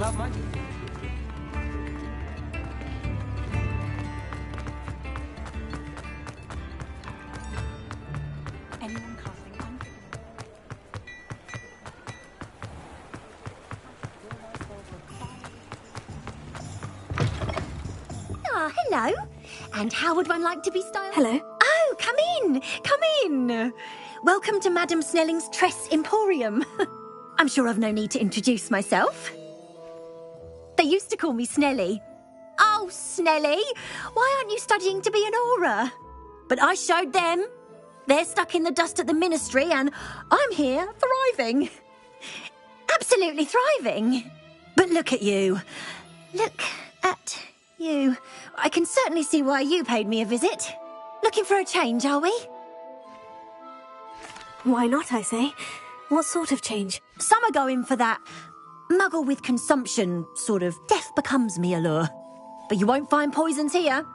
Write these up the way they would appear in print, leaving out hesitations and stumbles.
love magic. Anyone casting one? Ah, hello. And how would one like to be styled? Hello. Oh, come in. Come in. Welcome to Madame Snelling's Tress Emporium. I'm sure I've no need to introduce myself. They used to call me Snelly. Oh, Snelly, why aren't you studying to be an aura? But I showed them. They're stuck in the dust at the ministry and I'm here thriving. Absolutely thriving. But look at you. Look at you. I can certainly see why you paid me a visit. Looking for a change, are we? Why not, I say? What sort of change? Some are going for that muggle with consumption, sort of death becomes me allure. But you won't find poisons here.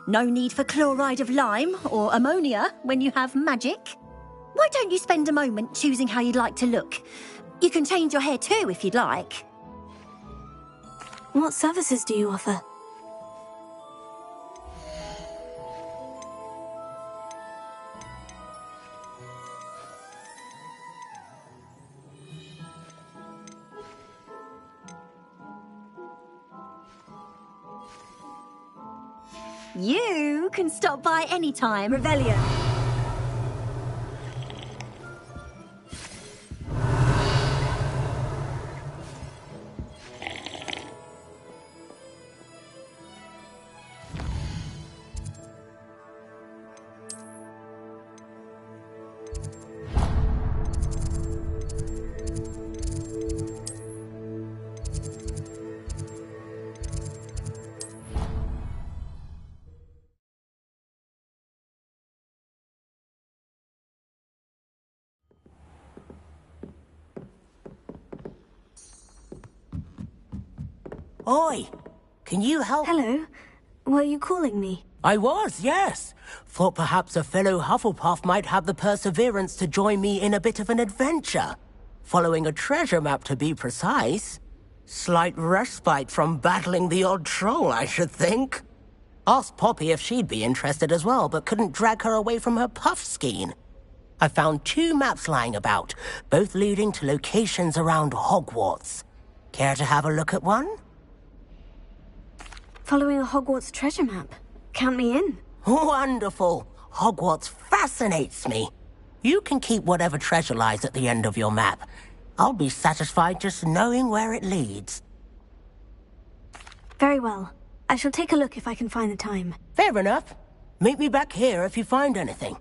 No need for chloride of lime or ammonia when you have magic. Why don't you spend a moment choosing how you'd like to look? You can change your hair too if you'd like. What services do you offer? You can stop by any time. Rebellion. Oi! Can you help? Hello. Were you calling me? I was, yes. Thought perhaps a fellow Hufflepuff might have the perseverance to join me in a bit of an adventure. Following a treasure map, to be precise. Slight respite from battling the odd troll, I should think. Asked Poppy if she'd be interested as well, but couldn't drag her away from her puff skein. I found 2 maps lying about, both leading to locations around Hogwarts. Care to have a look at one? Following a Hogwarts treasure map. Count me in. Wonderful. Hogwarts fascinates me. You can keep whatever treasure lies at the end of your map. I'll be satisfied just knowing where it leads. Very well. I shall take a look if I can find the time. Fair enough. Meet me back here if you find anything.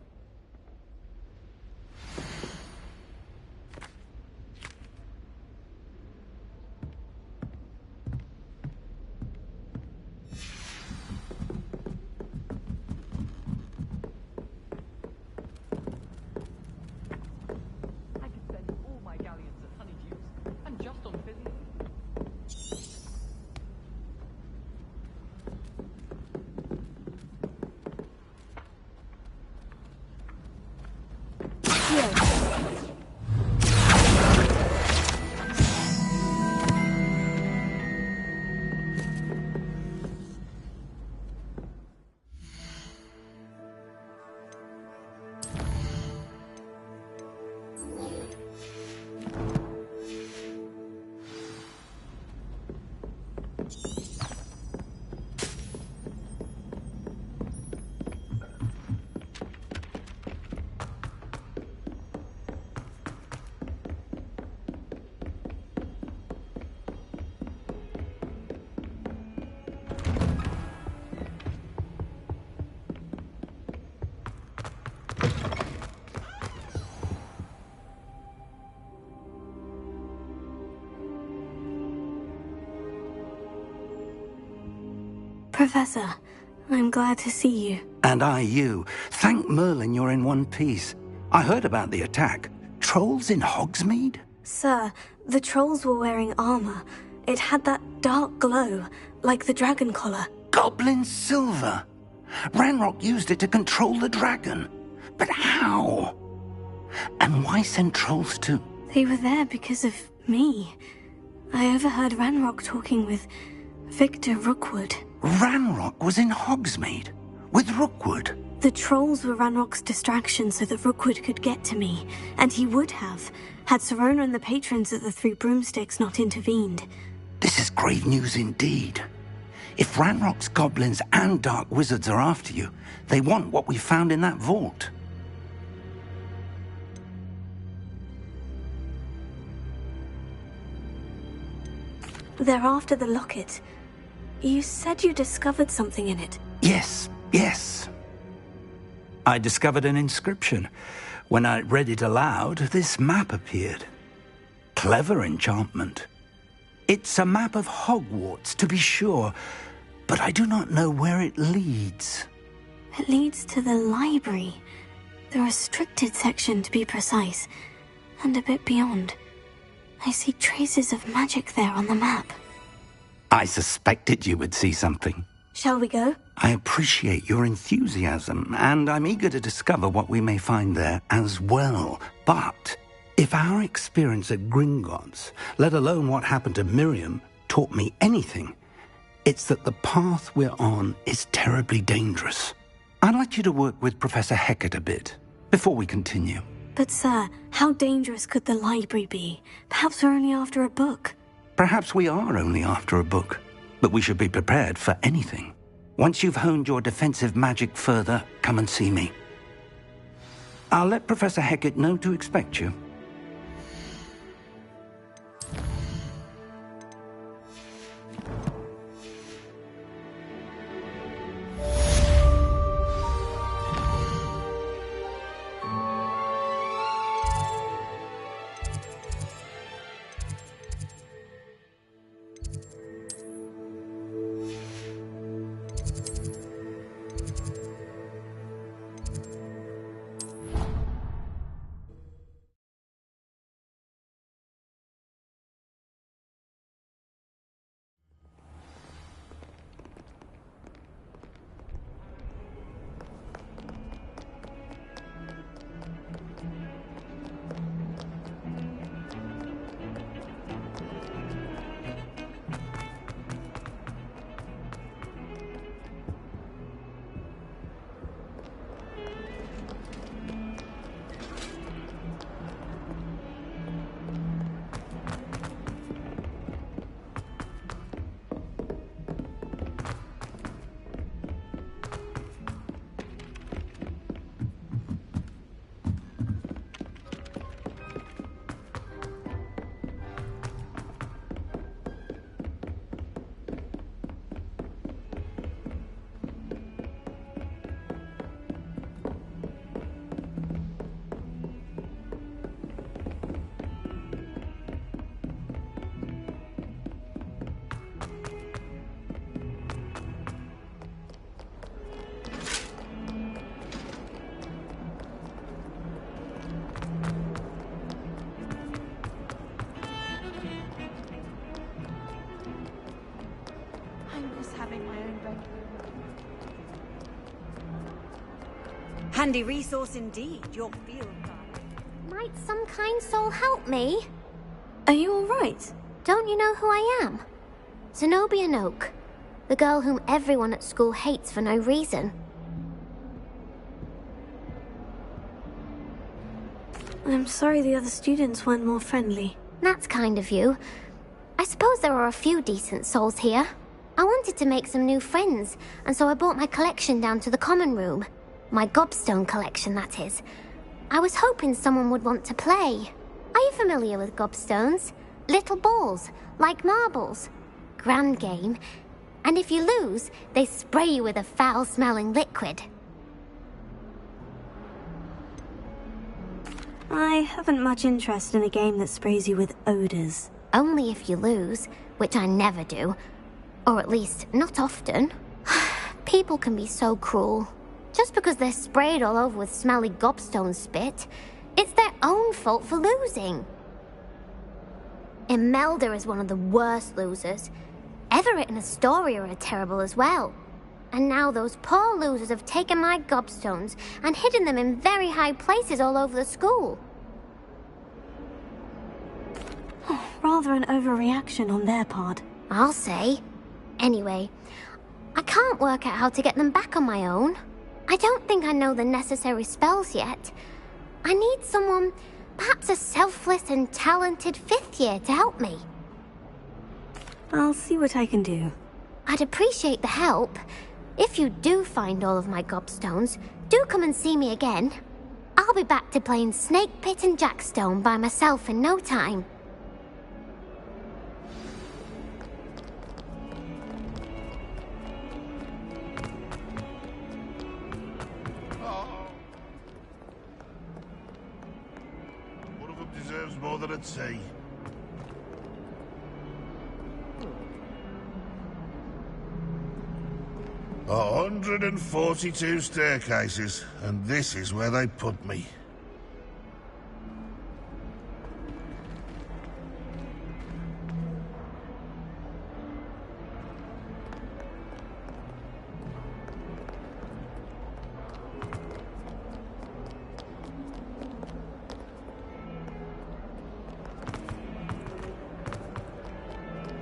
Professor, I'm glad to see you. And I you. Thank Merlin you're in one piece. I heard about the attack. Trolls in Hogsmeade? Sir, the trolls were wearing armor. It had that dark glow, like the dragon collar. Goblin silver. Ranrock used it to control the dragon. But how? And why send trolls to... They were there because of me. I overheard Ranrock talking with Victor Rookwood. Ranrock was in Hogsmeade? With Rookwood? The trolls were Ranrock's distraction so that Rookwood could get to me, and he would have, had Serona and the patrons at the Three Broomsticks not intervened. This is grave news indeed. If Ranrock's goblins and dark wizards are after you, they want what we found in that vault. They're after the locket. You said you discovered something in it. Yes. I discovered an inscription. When I read it aloud, this map appeared. Clever enchantment. It's a map of Hogwarts, to be sure, but I do not know where it leads. It leads to the library. The restricted section, to be precise, and a bit beyond. I see traces of magic there on the map. I suspected you would see something. Shall we go? I appreciate your enthusiasm, and I'm eager to discover what we may find there as well. But if our experience at Gringotts, let alone what happened to Miriam, taught me anything, it's that the path we're on is terribly dangerous. I'd like you to work with Professor Hecat a bit before we continue. But sir, how dangerous could the library be? Perhaps we're only after a book. Perhaps we are only after a book, but we should be prepared for anything. Once you've honed your defensive magic further, come and see me. I'll let Professor Hecat know to expect you. Handy resource indeed, your field guide. Might some kind soul help me? Are you all right? Don't you know who I am? Zenobia Noak, the girl whom everyone at school hates for no reason. I'm sorry the other students weren't more friendly. That's kind of you. I suppose there are a few decent souls here. I wanted to make some new friends, and so I brought my collection down to the common room. My gobstone collection, that is. I was hoping someone would want to play. Are you familiar with gobstones? Little balls, like marbles. Grand game. And if you lose, they spray you with a foul-smelling liquid. I haven't much interest in a game that sprays you with odors. Only if you lose, which I never do. Or at least, not often. People can be so cruel. Just because they're sprayed all over with smelly gobstone spit, it's their own fault for losing. Imelda is one of the worst losers. Everett and Astoria are terrible as well. And now those poor losers have taken my gobstones and hidden them in very high places all over the school. Rather an overreaction on their part. I'll say. Anyway, I can't work out how to get them back on my own. I don't think I know the necessary spells yet. I need someone, perhaps a selfless and talented 5th year to help me. I'll see what I can do. I'd appreciate the help. If you do find all of my gobstones, do come and see me again. I'll be back to playing Snake Pit and Jackstone by myself in no time. One of them deserves more than I'd say. A 142 staircases, and this is where they put me.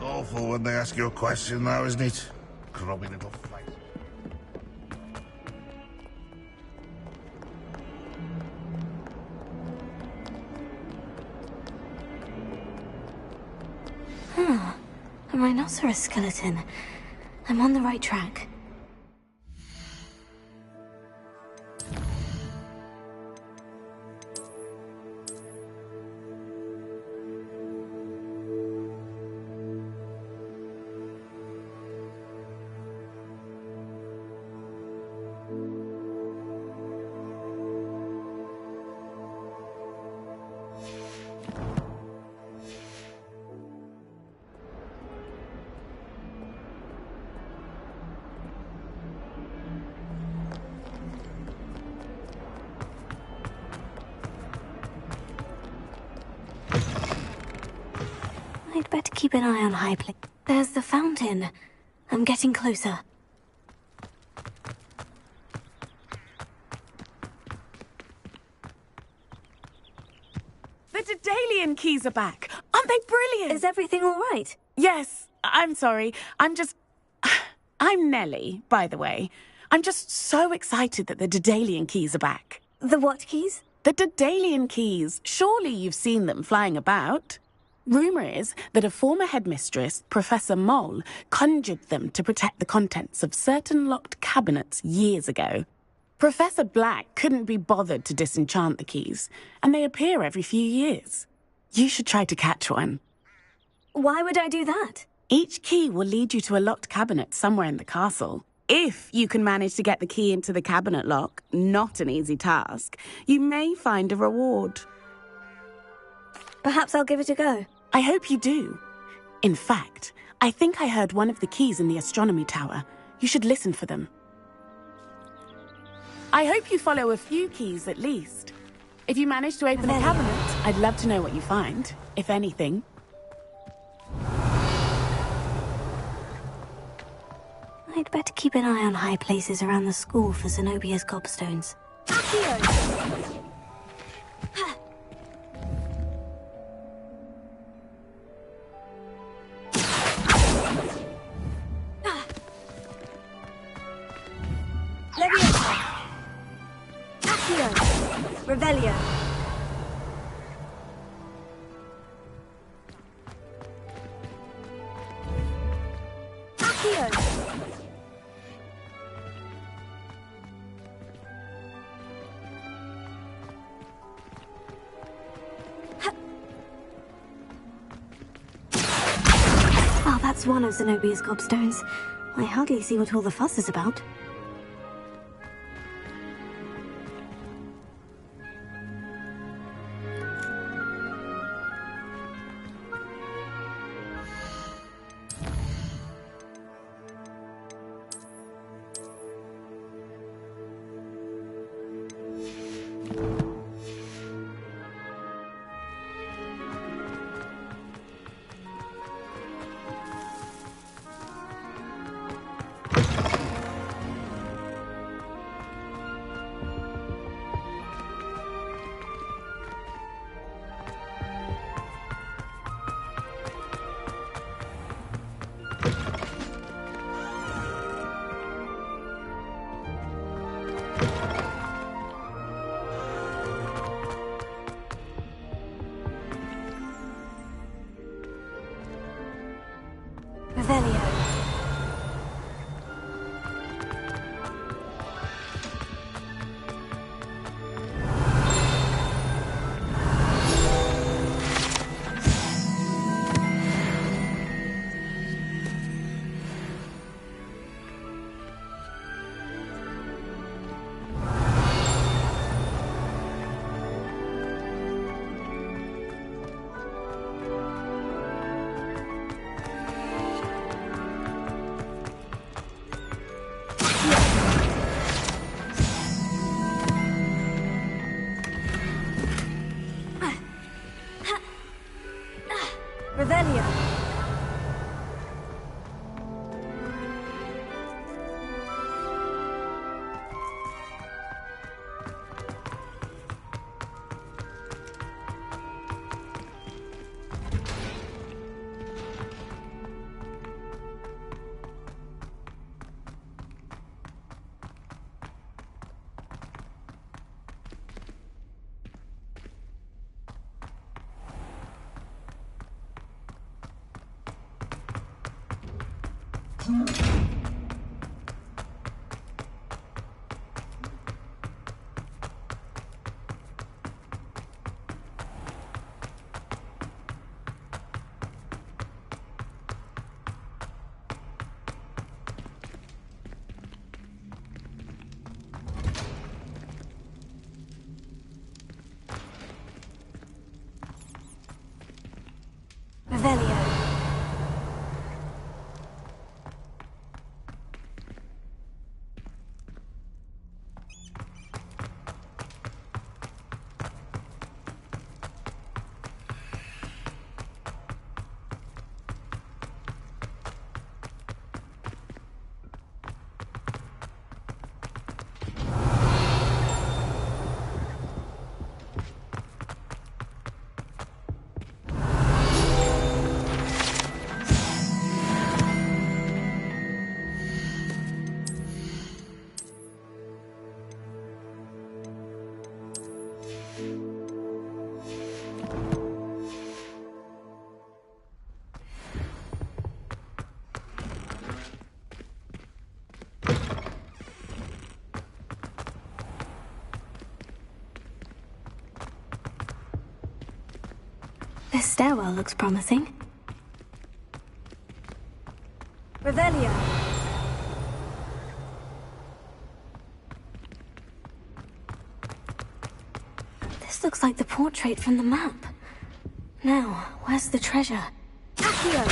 Awful when they ask you a question now, isn't it? Grubby little face. A rhinoceros skeleton. I'm on the right track. I'd better keep an eye on high place. There's the fountain. I'm getting closer. The Daedalian keys are back. Aren't they brilliant? Is everything all right? Yes, I'm sorry. I'm Nelly, by the way. I'm just so excited that the Daedalian keys are back. The what keys? The Daedalian keys. Surely you've seen them flying about. Rumour is that a former headmistress, Professor Moll, conjured them to protect the contents of certain locked cabinets years ago. Professor Black couldn't be bothered to disenchant the keys, and they appear every few years. You should try to catch one. Why would I do that? Each key will lead you to a locked cabinet somewhere in the castle. If you can manage to get the key into the cabinet lock, not an easy task, you may find a reward. Perhaps I'll give it a go. I hope you do. In fact, I think I heard one of the keys in the astronomy tower. You should listen for them. I hope you follow a few keys at least. If you manage to open a cabinet, I'd love to know what you find, if anything. I'd better keep an eye on high places around the school for Zenobia's gobstones. Revelio. Accio. Oh, that's one of Zenobia's gobstones. I hardly see what all the fuss is about. Revelio. Revelio. Revelio. This stairwell looks promising. Revelio. This looks like the portrait from the map. Now, where's the treasure? Accio!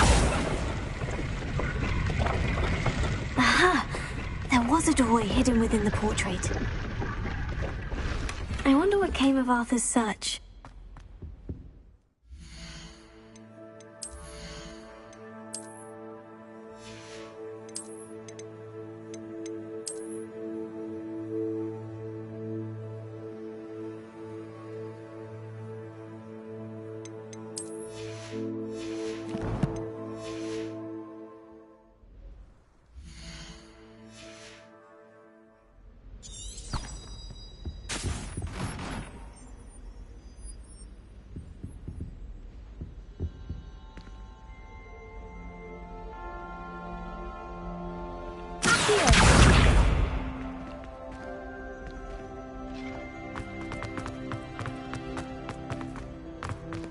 Aha! There was a doorway hidden within the portrait. I wonder what came of Arthur's search.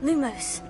Lumos.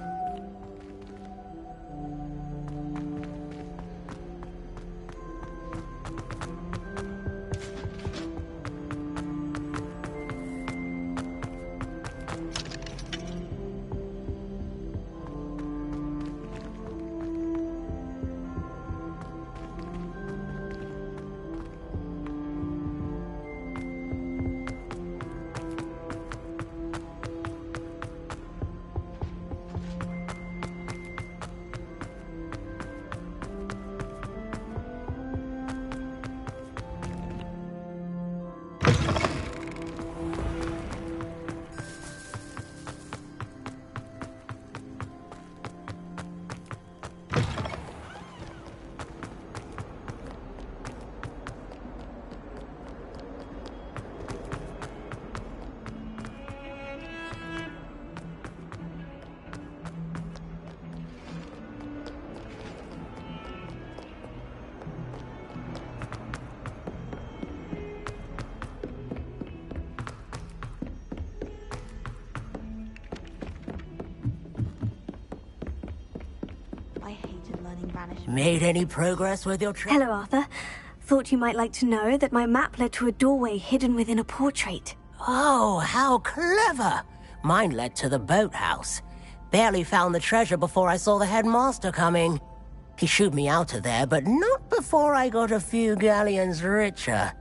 Made any progress with your trip? Hello, Arthur. Thought you might like to know that my map led to a doorway hidden within a portrait. Oh, how clever! Mine led to the boathouse. Barely found the treasure before I saw the headmaster coming. He shooed me out of there, but not before I got a few galleons richer.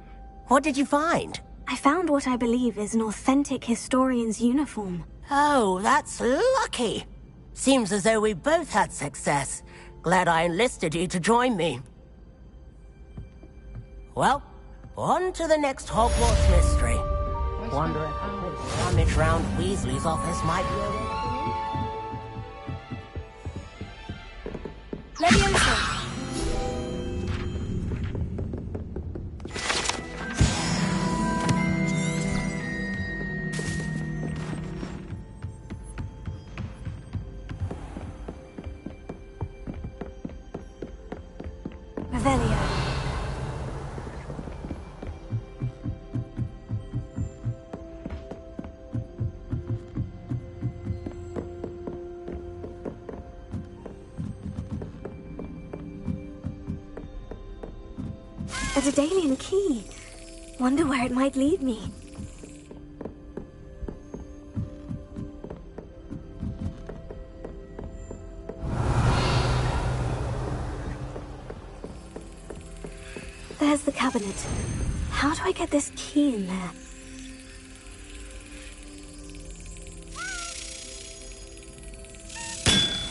What did you find? I found what I believe is an authentic historian's uniform. Oh, that's lucky. Seems as though we both had success. Glad I enlisted you to join me. Well, on to the next Hogwarts mystery. Wonder if a quick rummage round Weasley's office might be able to... Leviosa! Revelio. A Daedalian key. Wonder where it might lead me. There's the cabinet. How do I get this key in there?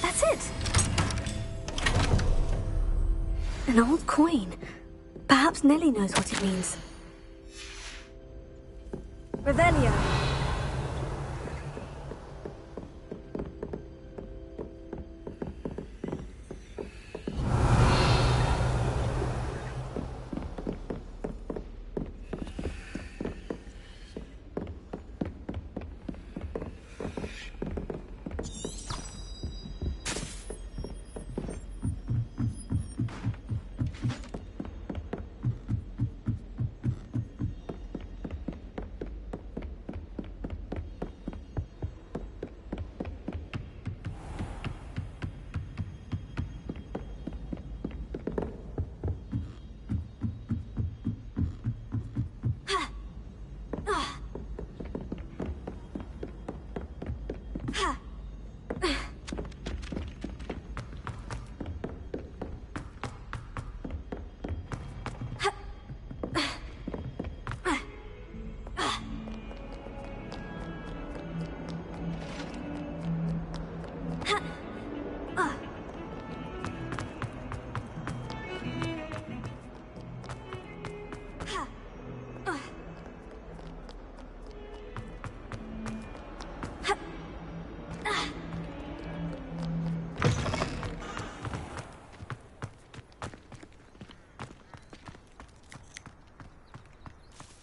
That's it! An old coin. Perhaps Nellie knows what it means. Revelio.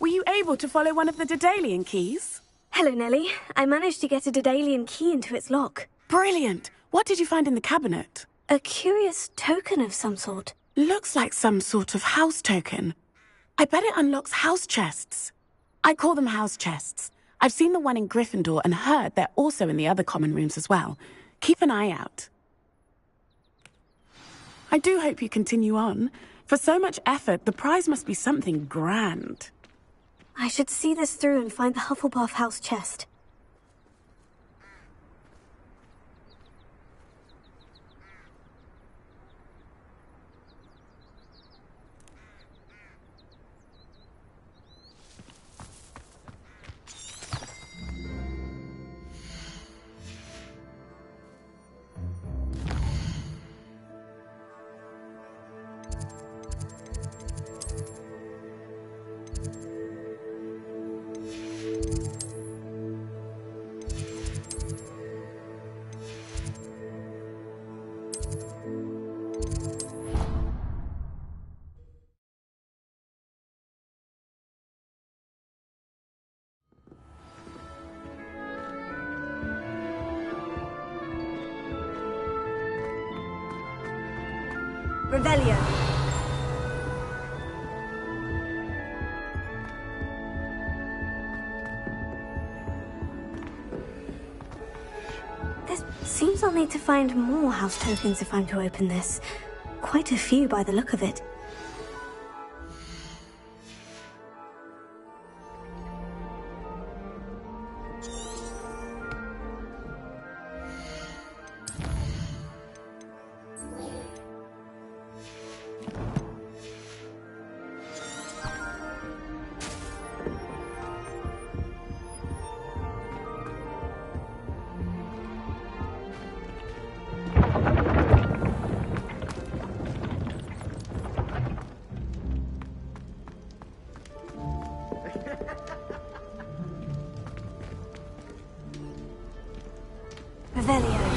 Were you able to follow one of the Daedalian keys? Hello, Nellie. I managed to get a Daedalian key into its lock. Brilliant! What did you find in the cabinet? A curious token of some sort. Looks like some sort of house token. I bet it unlocks house chests. I call them house chests. I've seen the one in Gryffindor and heard they're also in the other common rooms as well. Keep an eye out. I do hope you continue on. For so much effort, the prize must be something grand. I should see this through and find the Hufflepuff house chest. Revelio. This seems I'll need to find more house tokens if I'm to open this. quite a few by the look of it. Revelio.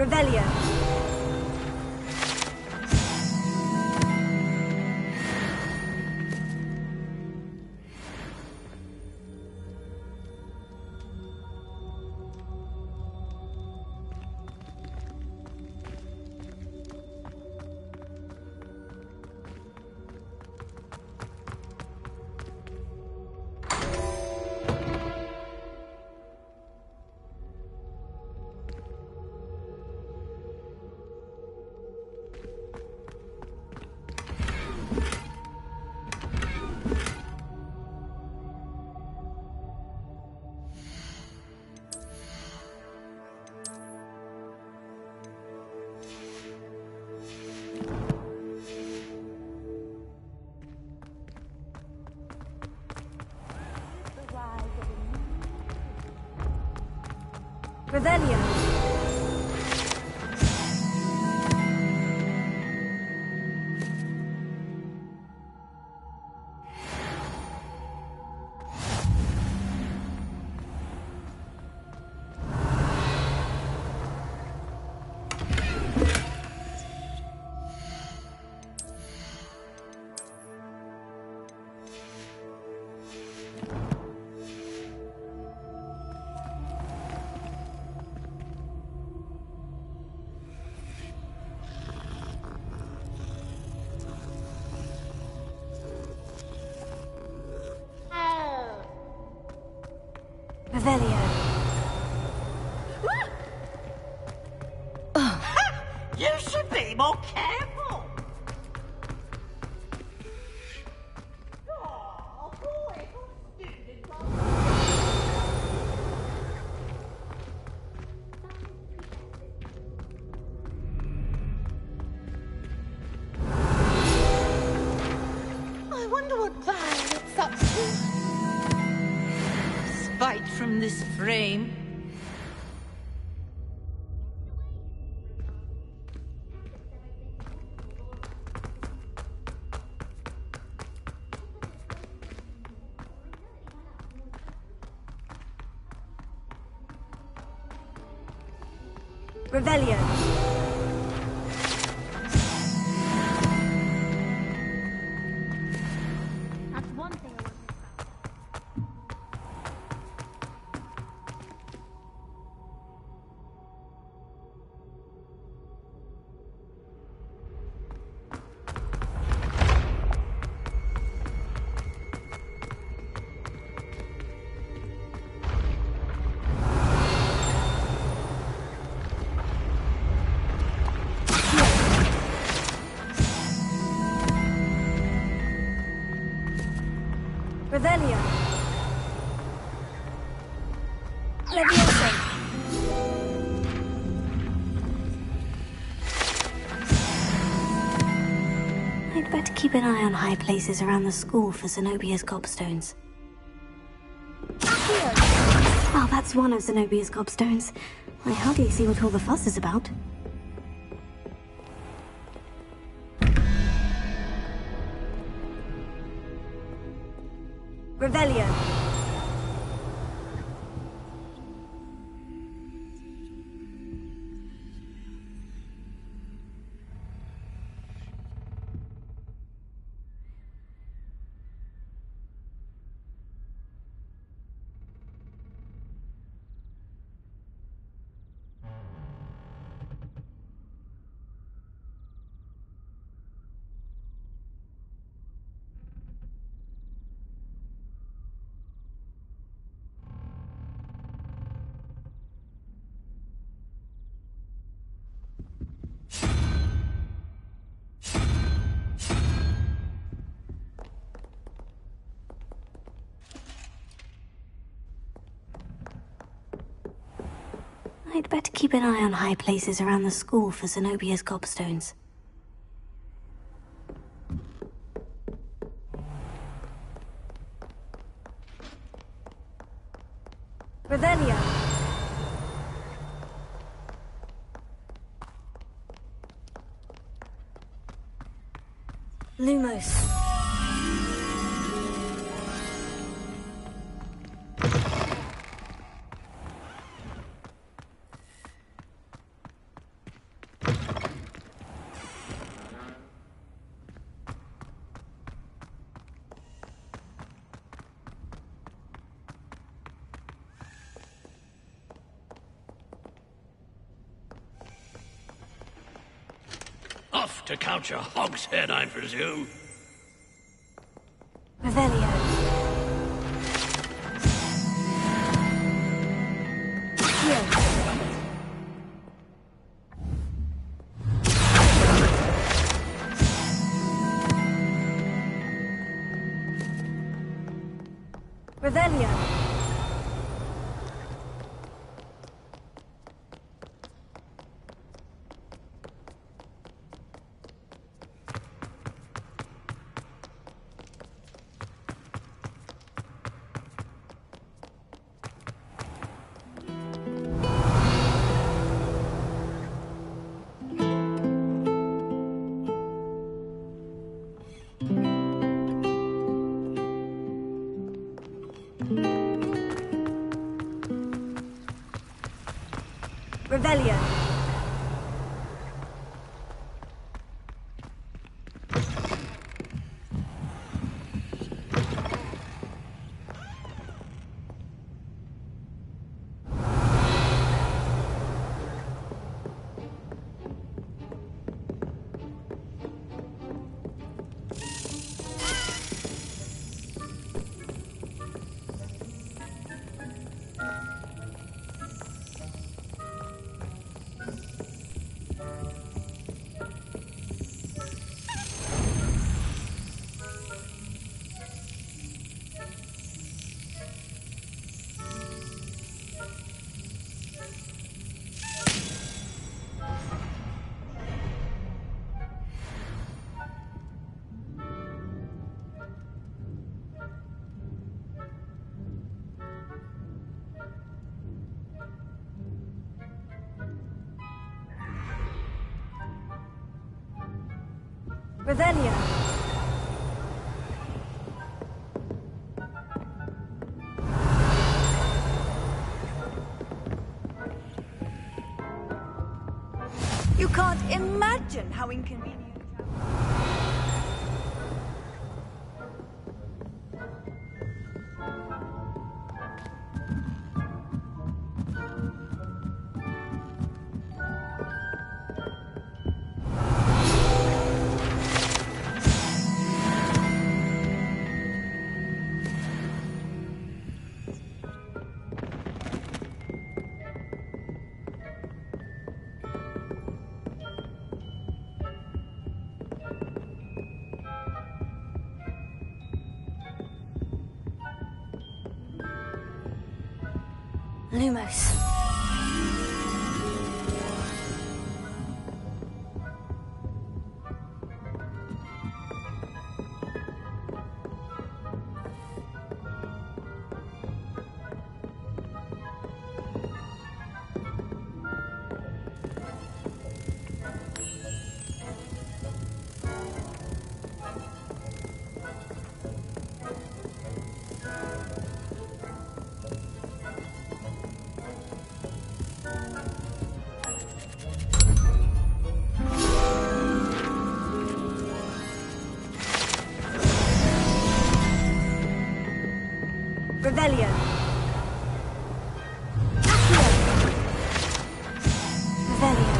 Revelio. Revelio. You should be more careful. from this frame. Revelio. That's one thing I want to Revelio. Leviosa. I'd better keep an eye on high places around the school for Zenobia's gobstones. Well, that's one of Zenobia's gobstones. I hardly see what all the fuss is about. Revelio. I'd better keep an eye on high places around the school for Zenobia's gobstones. Revelio. Lumos. Off to count your hogshead, I presume. Revelio. Revelio. Revelio. Revelia. You can't imagine how inconvenient. Lumos. Revelia. Revelio.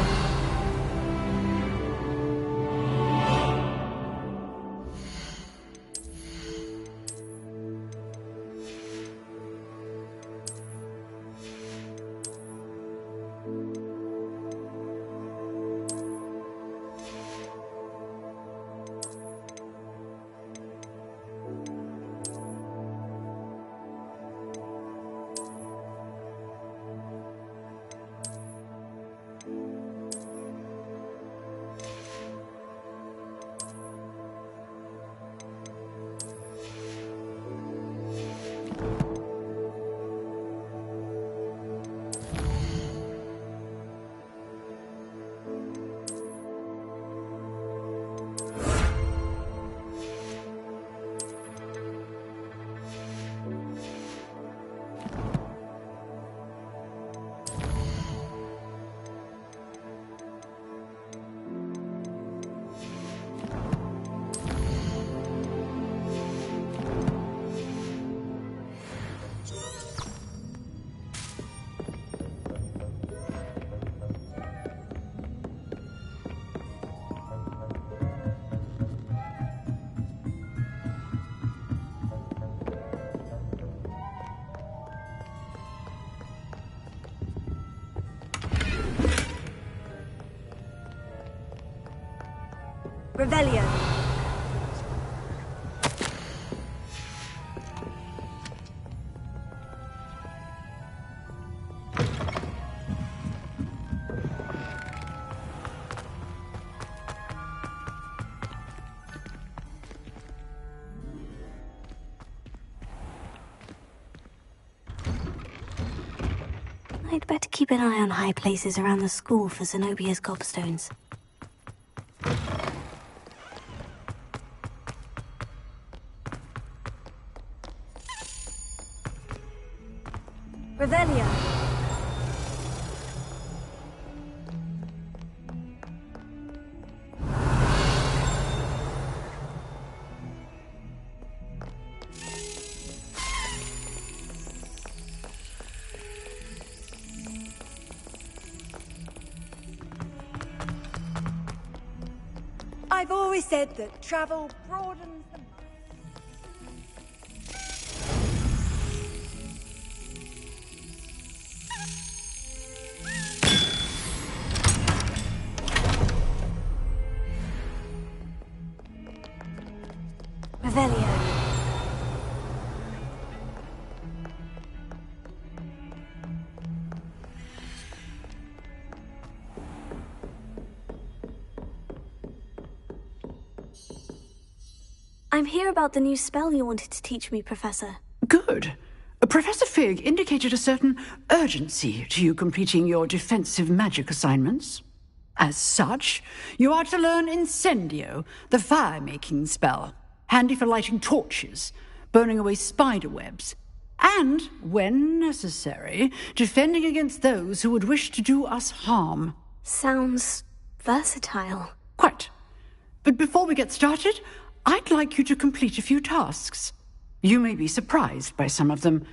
Revelia. I'd better keep an eye on high places around the school for Zenobia's gobstones. Revelia. I've always said that travel broadens the... Revelio. I'm here about the new spell you wanted to teach me, Professor. Good. Professor Fig indicated a certain urgency to you completing your defensive magic assignments. As such, you are to learn Incendio, the fire-making spell, handy for lighting torches, burning away spider webs, and, when necessary, defending against those who would wish to do us harm. Sounds versatile. Quite. But before we get started, I'd like you to complete a few tasks. You may be surprised by some of them.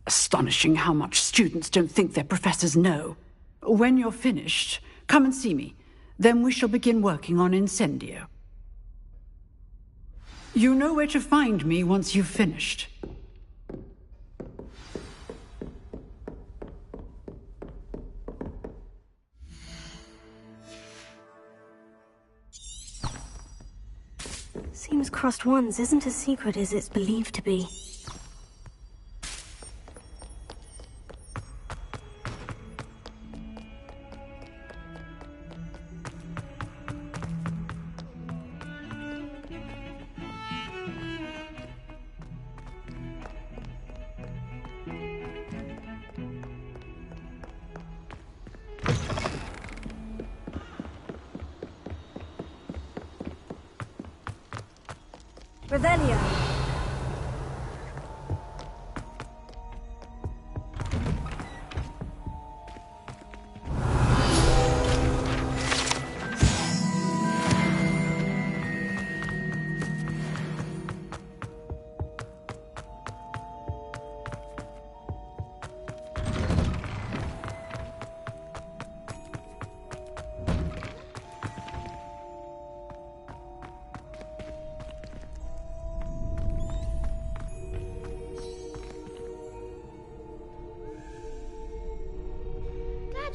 Astonishing how much students don't think their professors know. When you're finished, come and see me. Then we shall begin working on Incendio. You know where to find me once you've finished. Seems Crossed Wands isn't as secret as it's believed to be. Revelio.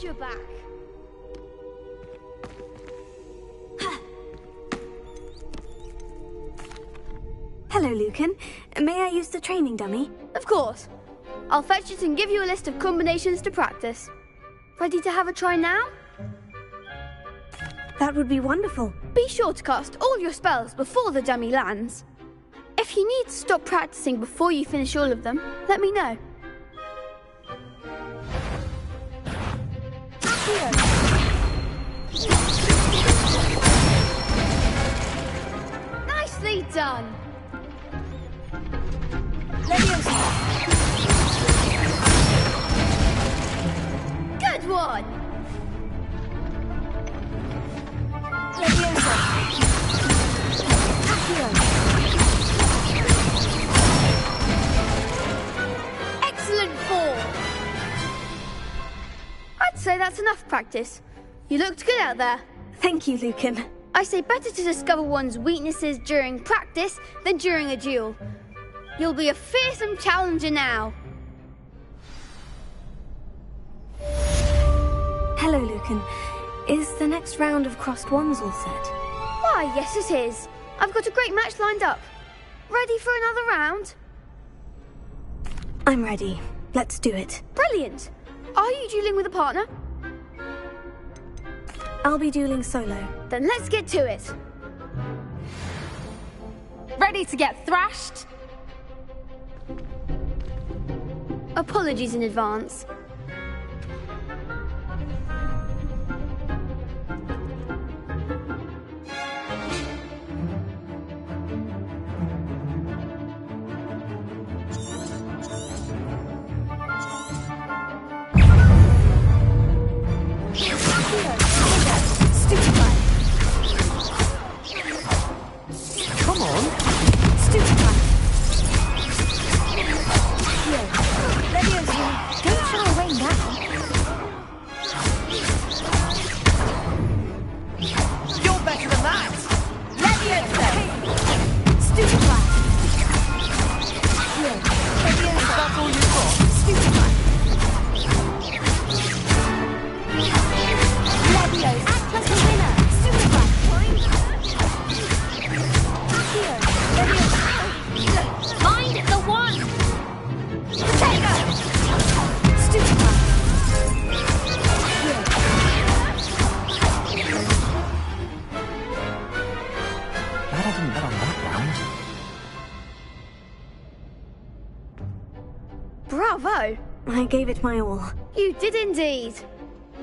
You're back. Hello, Lucan. May I use the training dummy? Of course. I'll fetch it and give you a list of combinations to practice. Ready to have a try now? That would be wonderful. Be sure to cast all your spells before the dummy lands. If you need to stop practicing before you finish all of them, let me know. Nicely done. Good one. Excellent ball. I'd say that's enough practice. You looked good out there. Thank you, Lucan. I say better to discover one's weaknesses during practice than during a duel. You'll be a fearsome challenger now. Hello, Lucan. Is the next round of Crossed Wands all set? Why, yes it is. I've got a great match lined up. Ready for another round? I'm ready. Let's do it. Brilliant. Are you dueling with a partner? I'll be dueling solo. Then let's get to it. Ready to get thrashed? Apologies in advance. Come on. Don't shy away now. You're better than that. Stupefy. Is that all you've got? Stupefy. Leviosa. Act like a winner. Stupefy. Find the one! Potato. Stupefy. Glad I didn't bet on that round. Bravo. I gave it my all. You did indeed.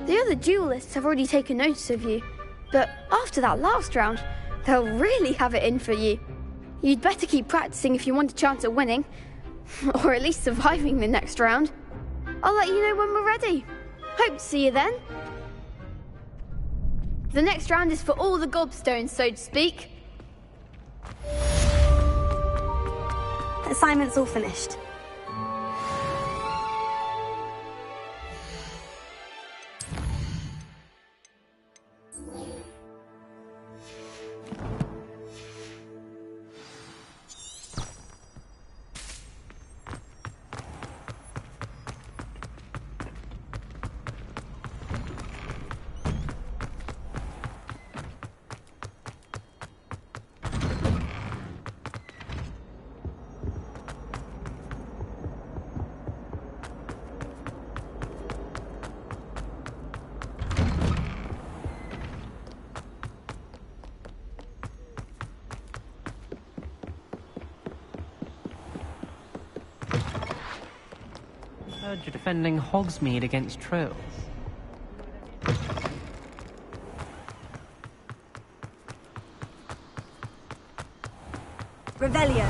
The other duelists have already taken notice of you, but after that last round, they'll really have it in for you. You'd better keep practicing if you want a chance at winning, or at least surviving the next round. I'll let you know when we're ready. Hope to see you then. The next round is for all the gobstones, so to speak. Assignment's all finished. You're defending Hogsmeade against trolls. Revelio.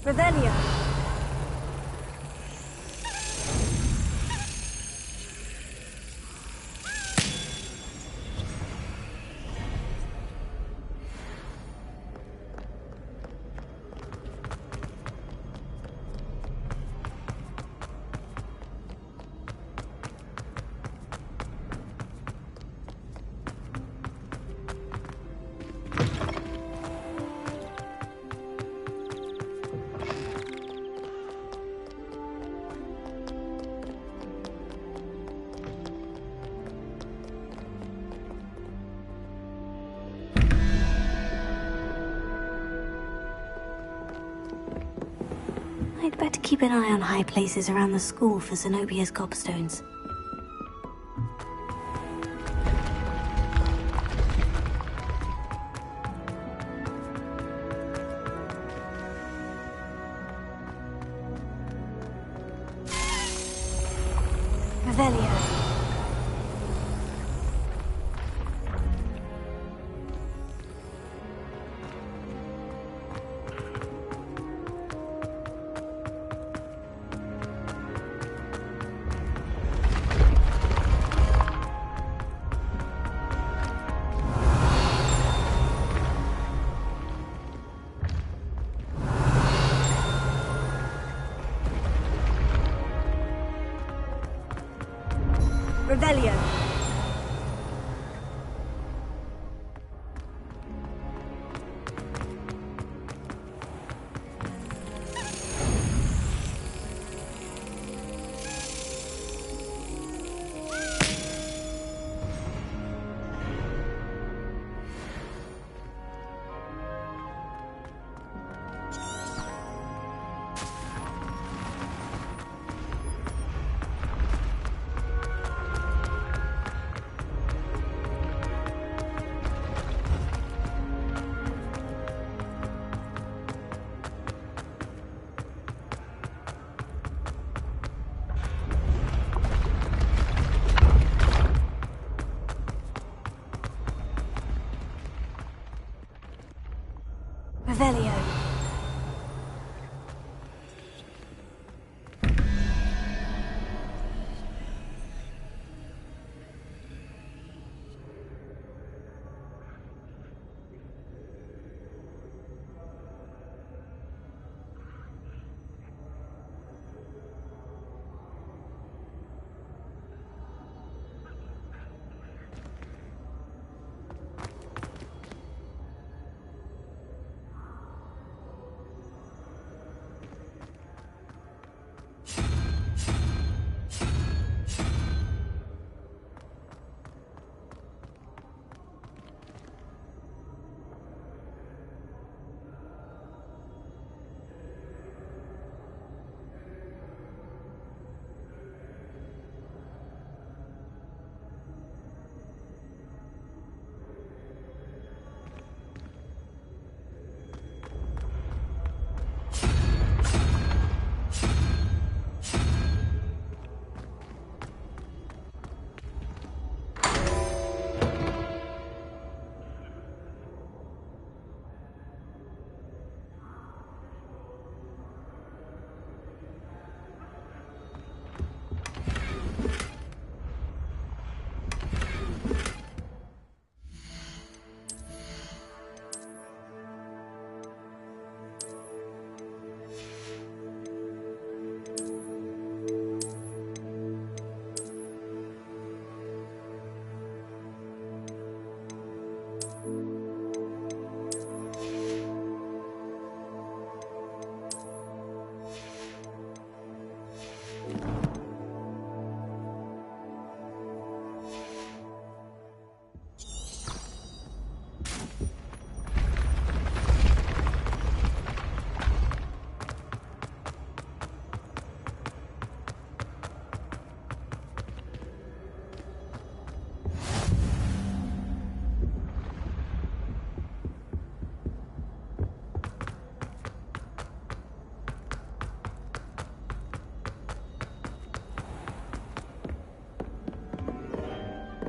Revelio. I'd better keep an eye on high places around the school for Zenobia's gobstones. Revelio. Revelio.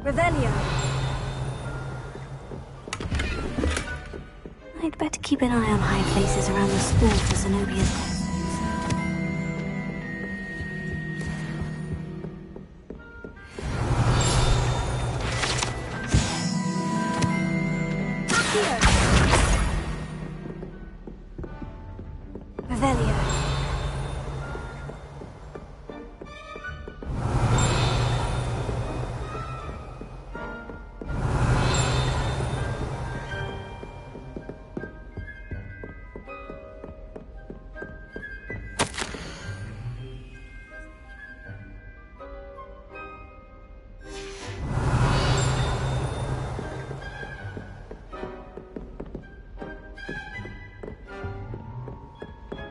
Revelio. I'd better keep an eye on high places around the school for Zenobia's gobstones. Revelio.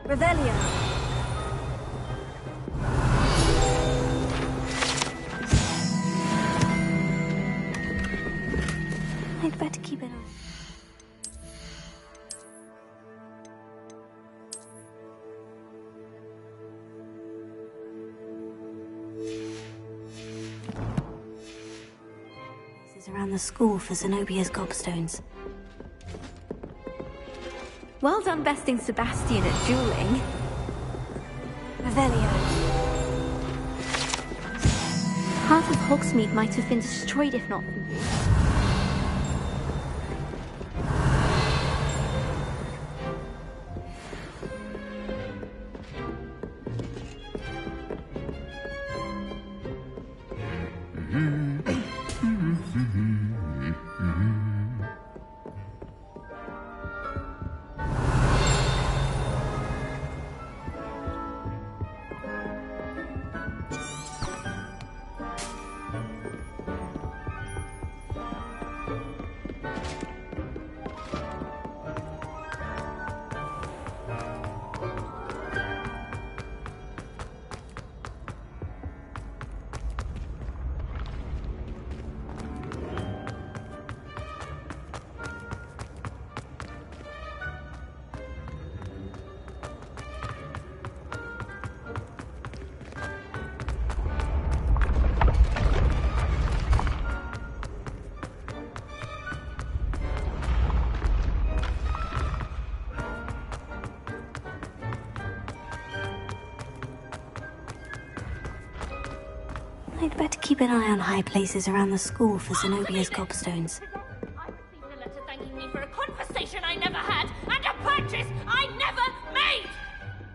Revelio. I'd better keep an eye. Places around the school for Zenobia's gobstones. Well done besting Sebastian at dueling. Revelio. Half of Hogsmeade might have been destroyed if not for you. I'd better keep an eye on high places around the school for Zenobia's gobstones. I received a letter thanking me for a conversation I never had and a purchase I never made!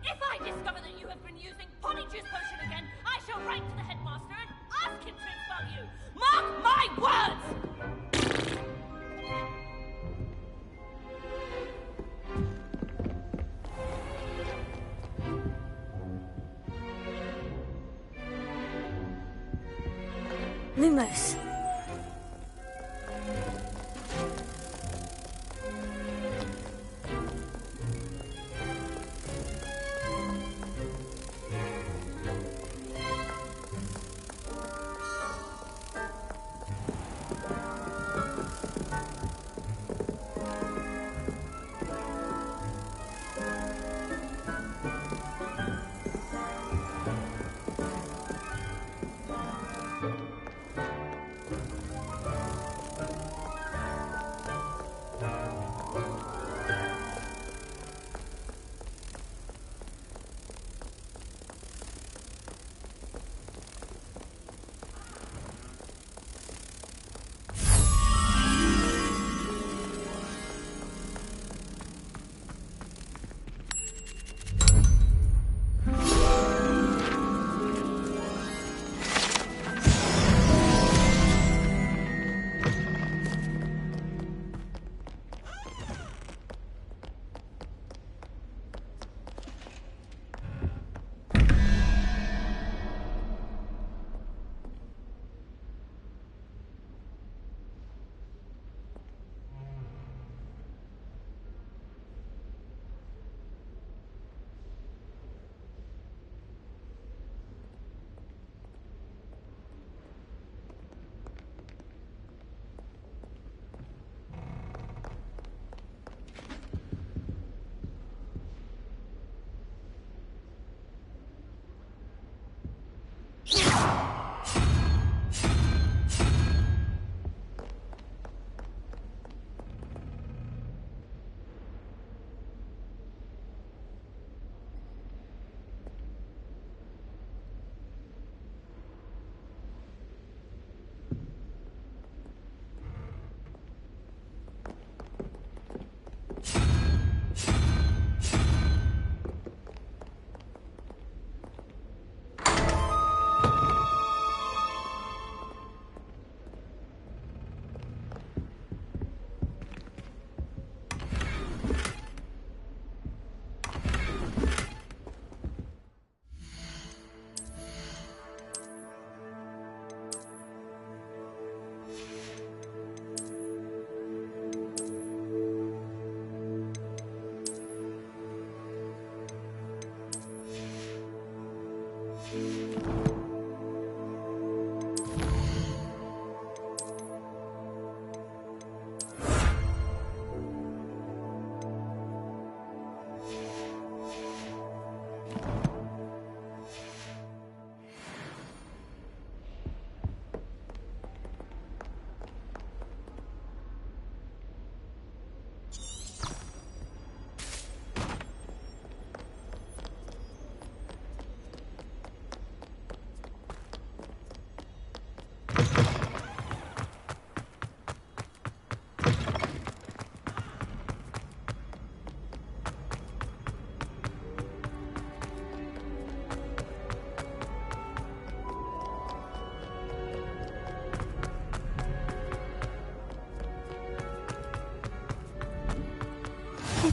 If I discover that you have been using Polyjuice Potion again, I shall write to the headmaster and ask him to expel you! Mark my words! Lumos. I'd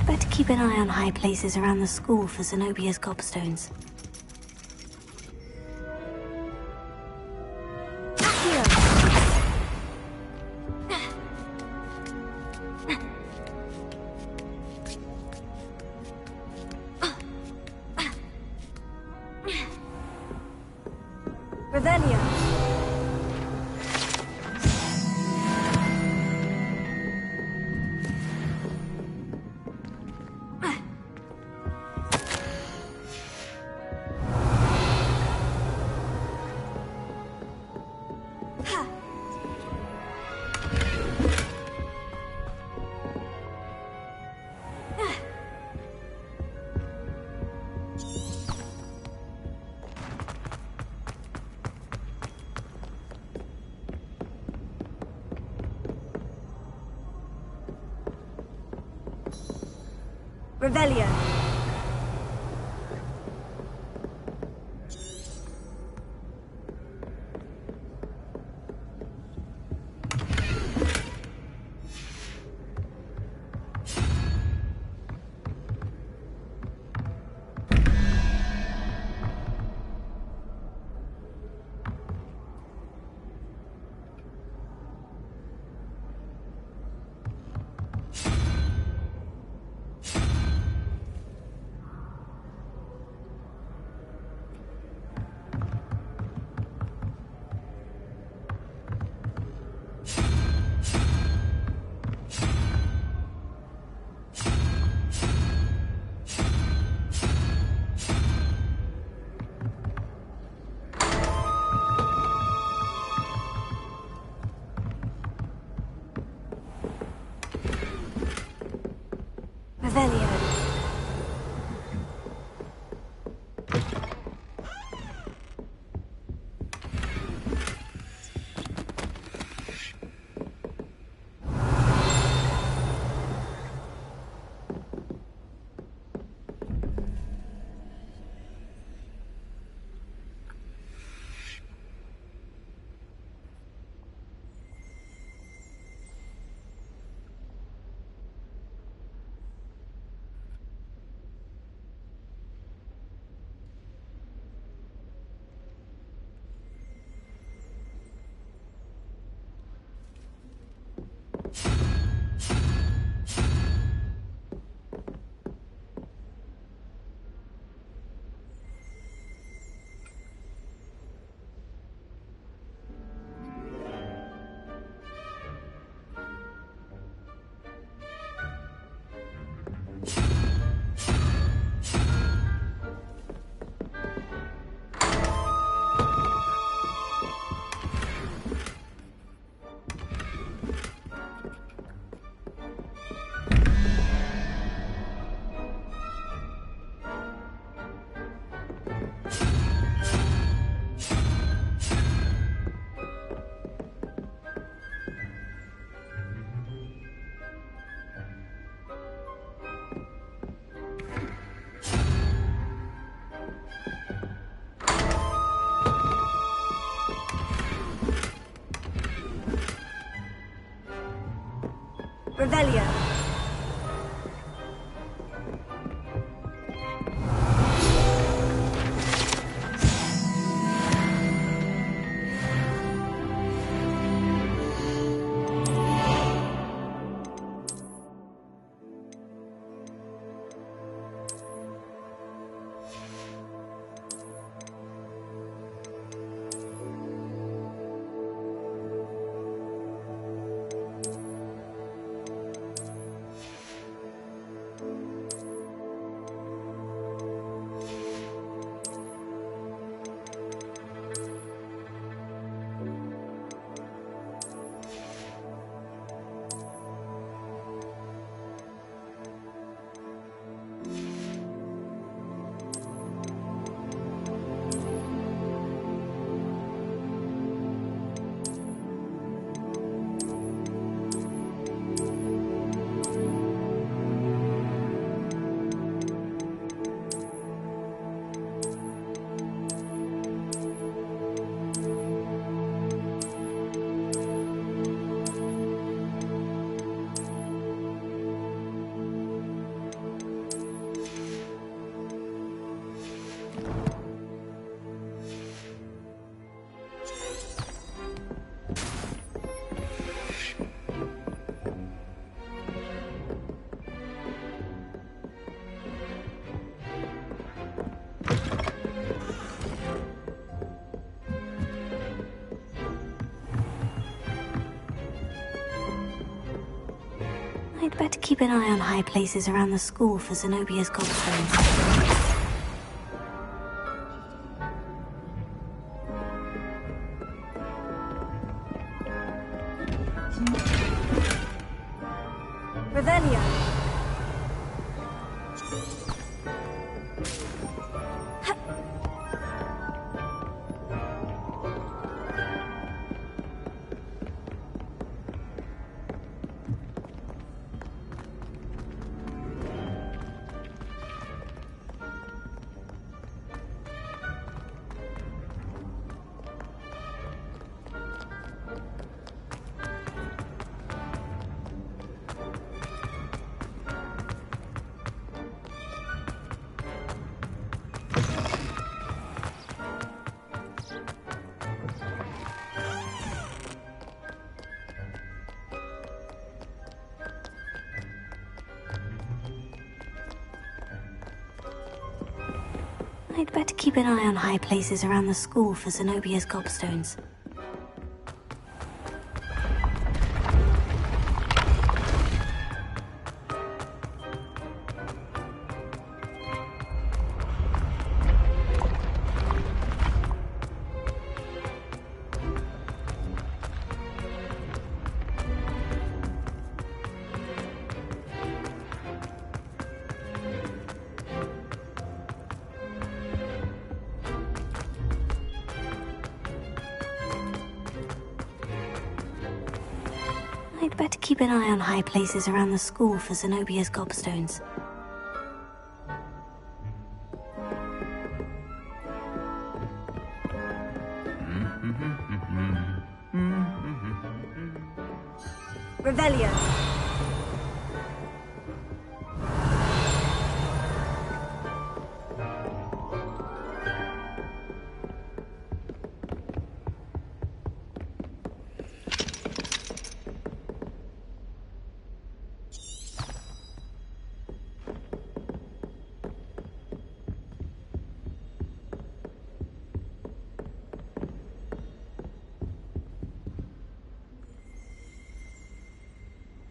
better keep an eye on high places around the school for Zenobia's gobstones. Revelio. Revelio. Revelio. Revelio. I'd better keep an eye on high places around the school for Zenobia's gobstones. Revelio. I'd better keep an eye on high places around the school for Zenobia's gobstones. I'd better keep an eye on high places around the school for Zenobia's gobstones. Revelio.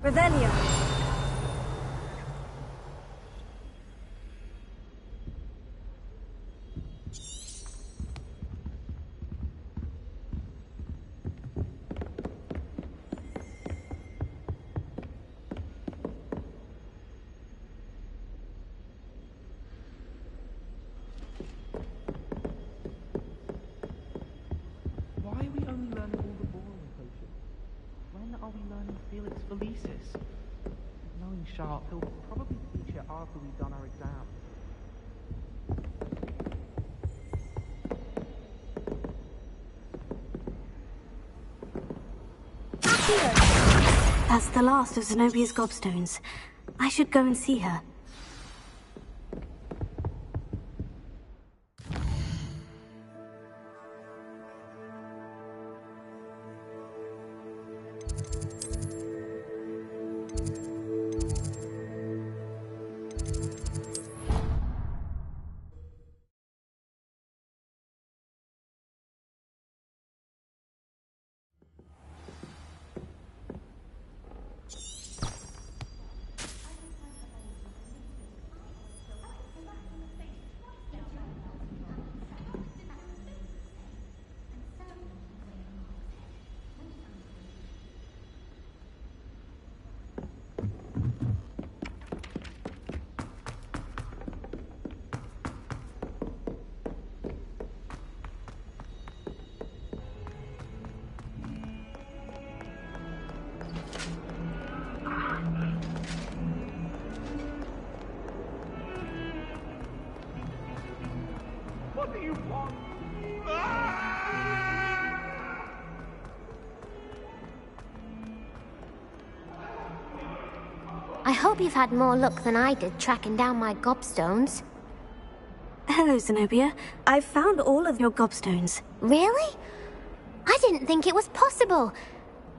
Revelio. Why are we only learning all the boring potions? When are we learning Felix Felicis? Knowing Sharp, he'll probably teach it after we've done our exam. That's the last of Zenobia's gobstones. I should go and see her. What do you want? I hope you've had more luck than I did tracking down my gobstones. Hello, Zenobia. I've found all of your gobstones. Really? I didn't think it was possible.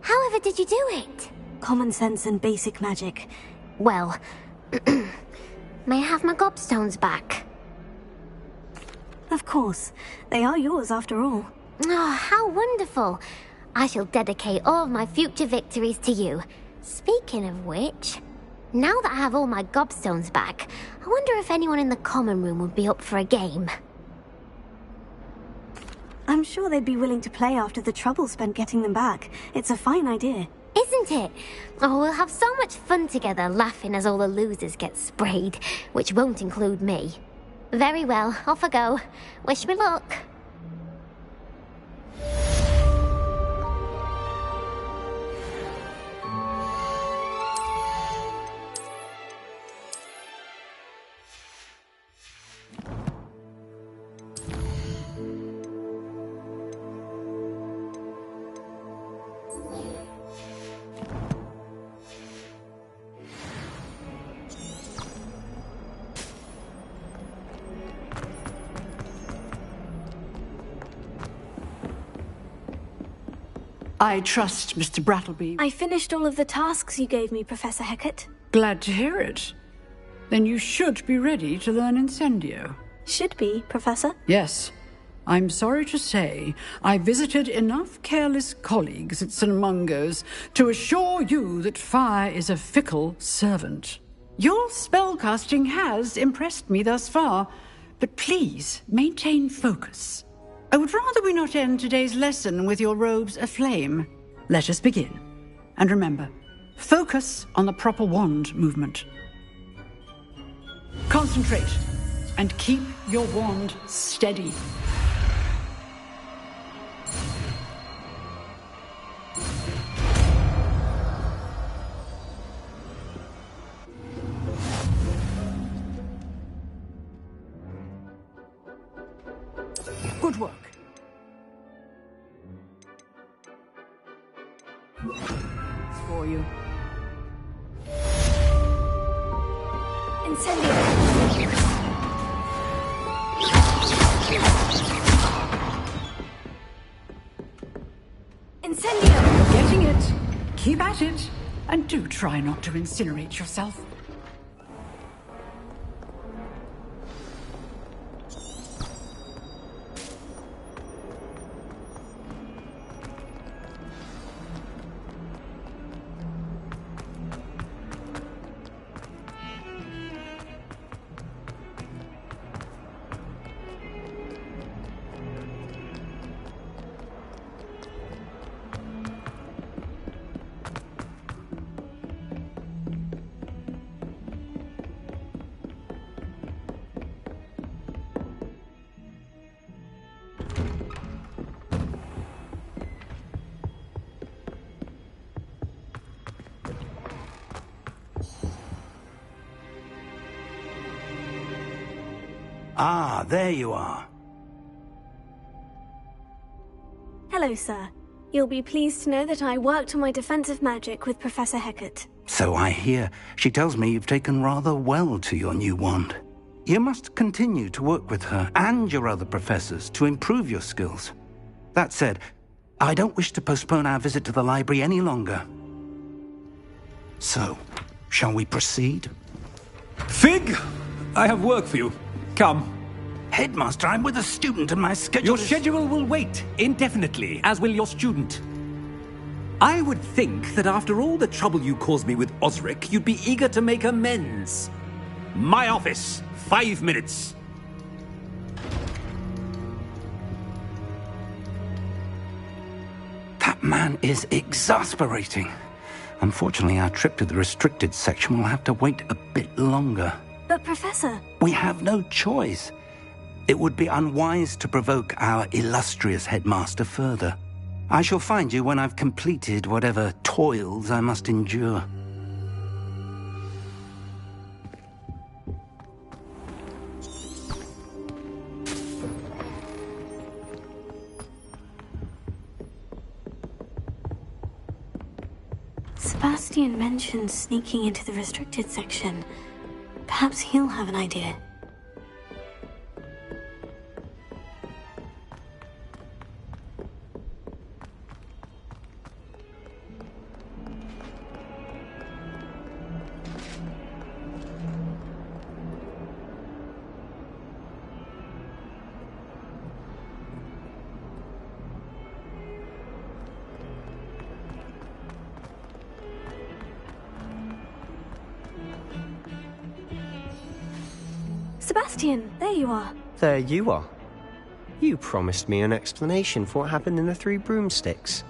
However did you do it? Common sense and basic magic. Well, may I have my gobstones back? Of course. They are yours after all. Oh, how wonderful. I shall dedicate all of my future victories to you. Speaking of which, Now that I have all my gobstones back, I wonder if anyone in the common room would be up for a game. I'm sure they'd be willing to play after the trouble spent getting them back. It's a fine idea. Isn't it? Oh, we'll have so much fun together, laughing as all the losers get sprayed, which won't include me. Very well, off I go. Wish me luck. I trust Mr. Brattleby. I finished all of the tasks you gave me, Professor Hecat. Glad to hear it. Then you should be ready to learn Incendio. Should be, Professor. Yes. I'm sorry to say, I visited enough careless colleagues at St. Mungo's to assure you that fire is a fickle servant. Your spellcasting has impressed me thus far, but please maintain focus. I would rather we not end today's lesson with your robes aflame. Let us begin. And remember, focus on the proper wand movement. Concentrate, and keep your wand steady. Good work. For you. Incendio. Incendio. Getting it. Keep at it. And do try not to incinerate yourself. Ah, there you are. Hello, sir. You'll be pleased to know that I worked on my defensive magic with Professor Hecat. So I hear. She tells me you've taken rather well to your new wand. You must continue to work with her and your other professors to improve your skills. That said, I don't wish to postpone our visit to the library any longer. So, shall we proceed? Fig! I have work for you. Come. Headmaster, I'm with a student and my schedule Your schedule will wait indefinitely, as will your student. I would think that after all the trouble you caused me with Osric, you'd be eager to make amends. My office, 5 minutes. That man is exasperating. Unfortunately, our trip to the restricted section will have to wait a bit longer. But, Professor... We have no choice. It would be unwise to provoke our illustrious headmaster further. I shall find you when I've completed whatever toils I must endure. Sebastian mentioned sneaking into the restricted section. Perhaps he'll have an idea. Sebastian, there you are. There you are. You promised me an explanation for what happened in the Three Broomsticks.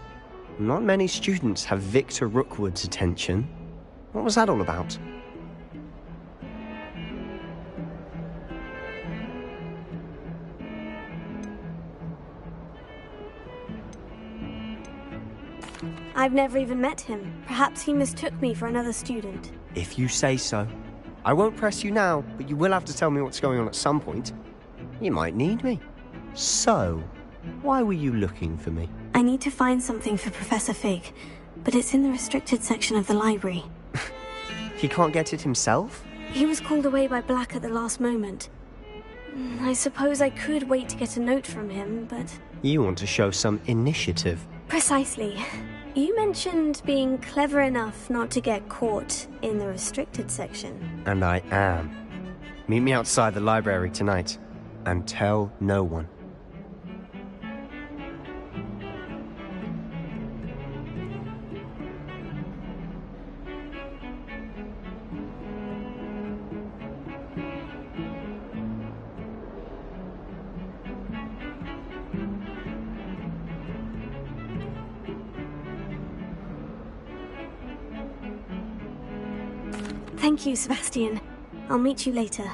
Not many students have Victor Rookwood's attention. What was that all about? I've never even met him. Perhaps he mistook me for another student. If you say so. I won't press you now, but you will have to tell me what's going on at some point. You might need me. So, why were you looking for me? I need to find something for Professor Fig, but it's in the restricted section of the library. He can't get it himself? He was called away by Black at the last moment. I suppose I could wait to get a note from him, but... You want to show some initiative. Precisely. You mentioned being clever enough not to get caught in the restricted section. And I am. Meet me outside the library tonight, and tell no one. Thank you, Sebastian. I'll meet you later.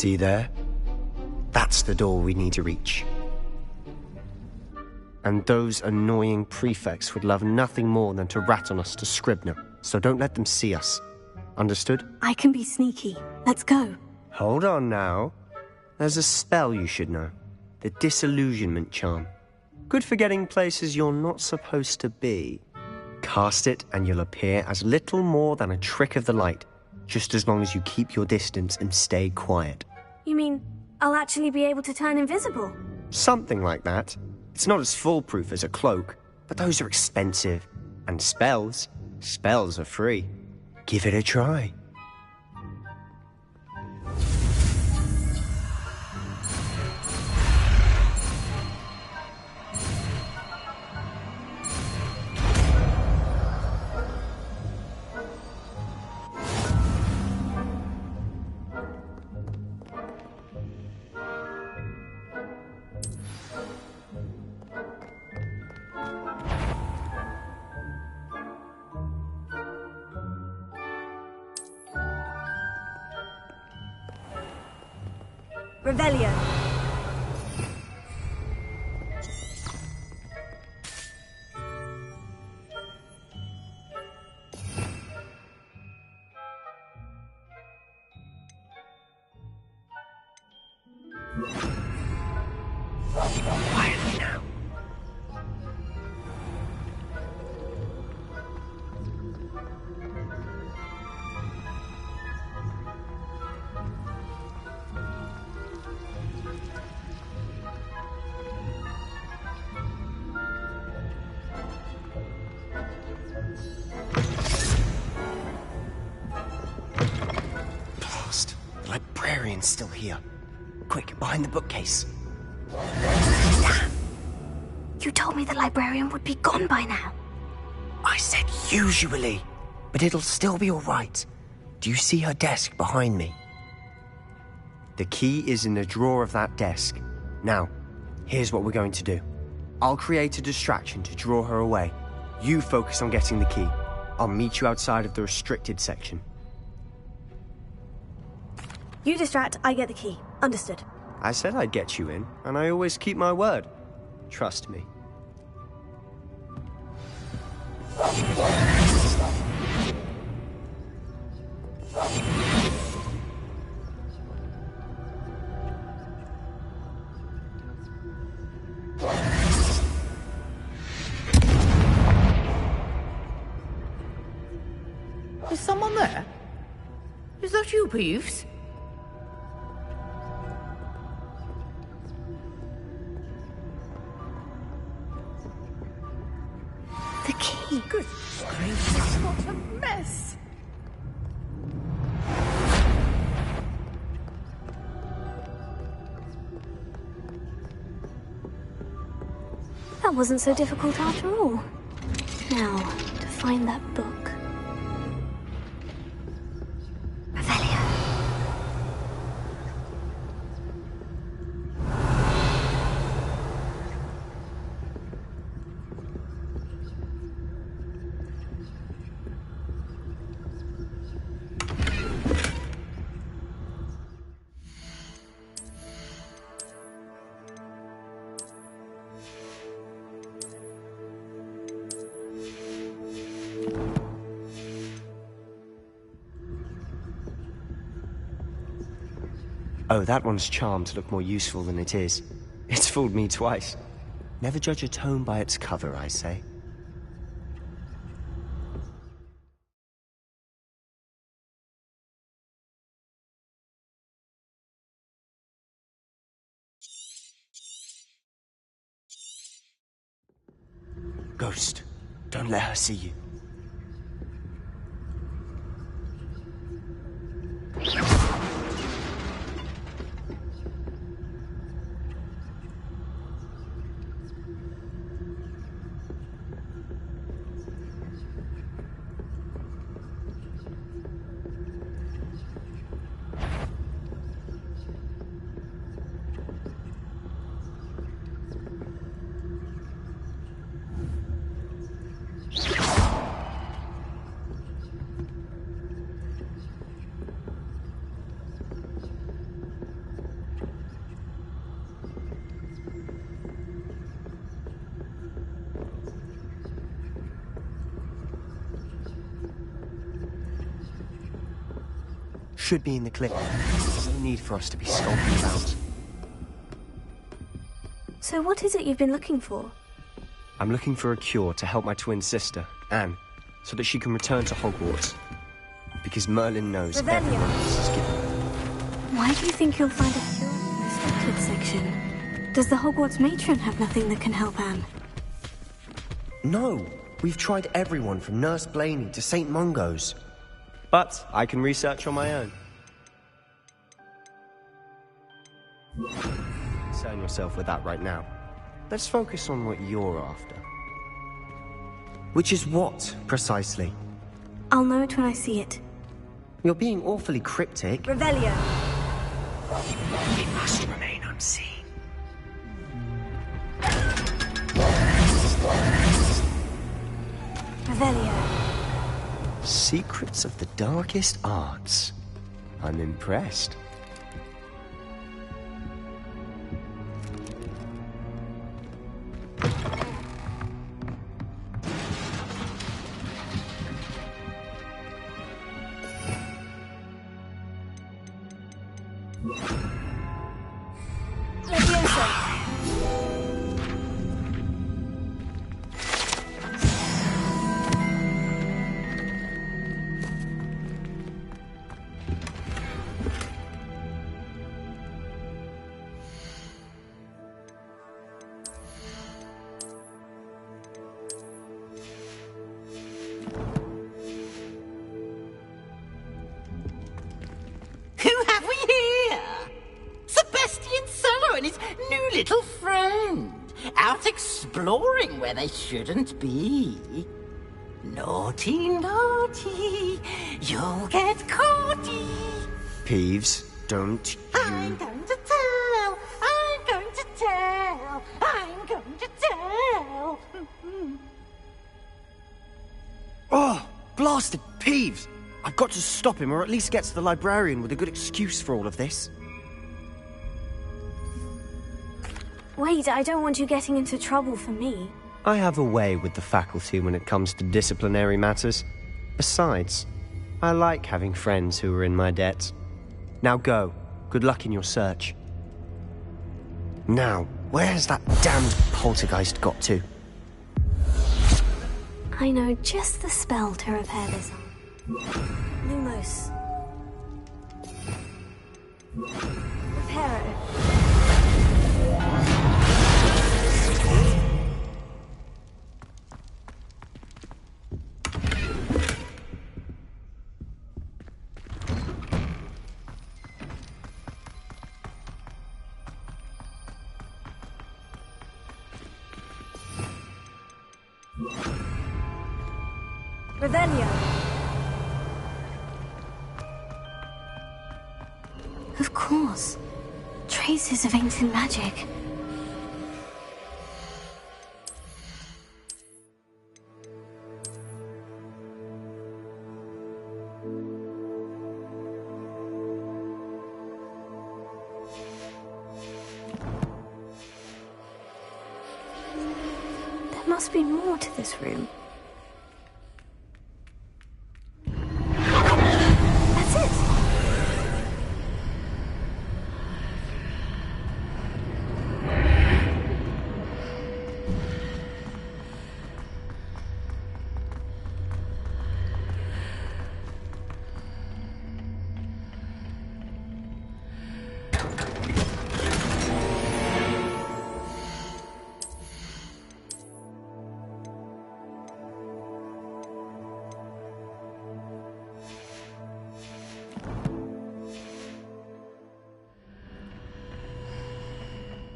See there? That's the door we need to reach. And those annoying prefects would love nothing more than to rat on us to Scribner, so don't let them see us. Understood? I can be sneaky. Let's go. Hold on now. There's a spell you should know. The Disillusionment Charm. Good for getting places you're not supposed to be. Cast it and you'll appear as little more than a trick of the light. Just as long as you keep your distance and stay quiet. You mean I'll actually be able to turn invisible? Something like that. It's not as foolproof as a cloak, but those are expensive. And spells are free. Give it a try. Revelio. Quietly now. Blast. The librarian's still here. Quick, behind the bookcase. You told me the librarian would be gone by now. I said usually, but it'll still be all right. Do you see her desk behind me? The key is in the drawer of that desk. Now, here's what we're going to do. I'll create a distraction to draw her away. You focus on getting the key. I'll meet you outside of the restricted section. You distract, I get the key. Understood. I said I'd get you in, and I always keep my word. Trust me. Is someone there? Is that you, Peeves? The key. Good gracious, what a mess! That wasn't so difficult after all. Now, to find that book. Oh, that one's charmed to look more useful than it is. It's fooled me twice. Never judge a tome by its cover, I say. Ghost, don't let her see you. Should be in the clip. There's no need for us to be skulking about. So what is it you've been looking for? I'm looking for a cure to help my twin sister, Anne, so that she can return to Hogwarts. because Merlin knows Revelio. everyone else is given. Why do you think you'll find a cure in the restricted section? Does the Hogwarts matron have nothing that can help Anne? No, we've tried everyone from Nurse Blaney to St. Mungo's. But I can research on my own. Concern yourself with that right now. Let's focus on what you're after. Which is what, precisely? I'll know it when I see it. You're being awfully cryptic. Revelio. It must remain unseen. Revelio. Secrets of the darkest arts. I'm impressed. Who have we here? Sebastian Cello and his new little friend, out exploring where they shouldn't be. Naughty, naughty, you'll get caughty. Peeves, don't I'm going to tell, I'm going to tell, I'm going to tell. Oh, blasted Peeves! I've got to stop him, or at least get to the librarian with a good excuse for all of this. Wait, I don't want you getting into trouble for me. I have a way with the faculty when it comes to disciplinary matters. Besides, I like having friends who are in my debt. Now go. Good luck in your search. Now, where's that damned poltergeist got to? I know just the spell to repair this arm. Lumos. Reparo. Revelio. Of course. Traces of ancient magic. There must be more to this room. That's it!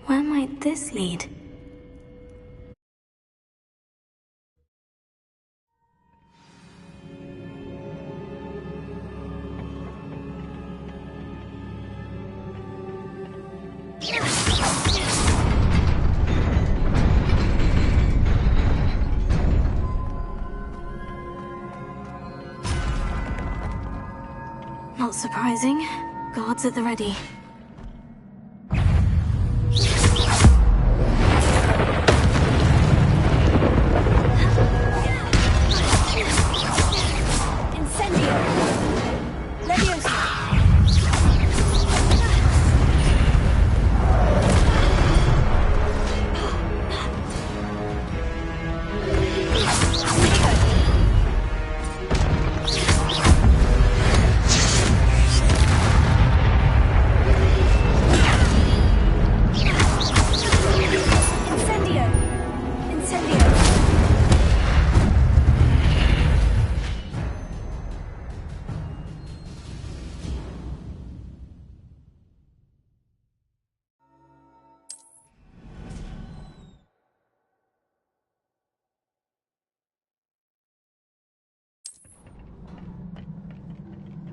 Where might this lead? Not surprising. Guards at the ready.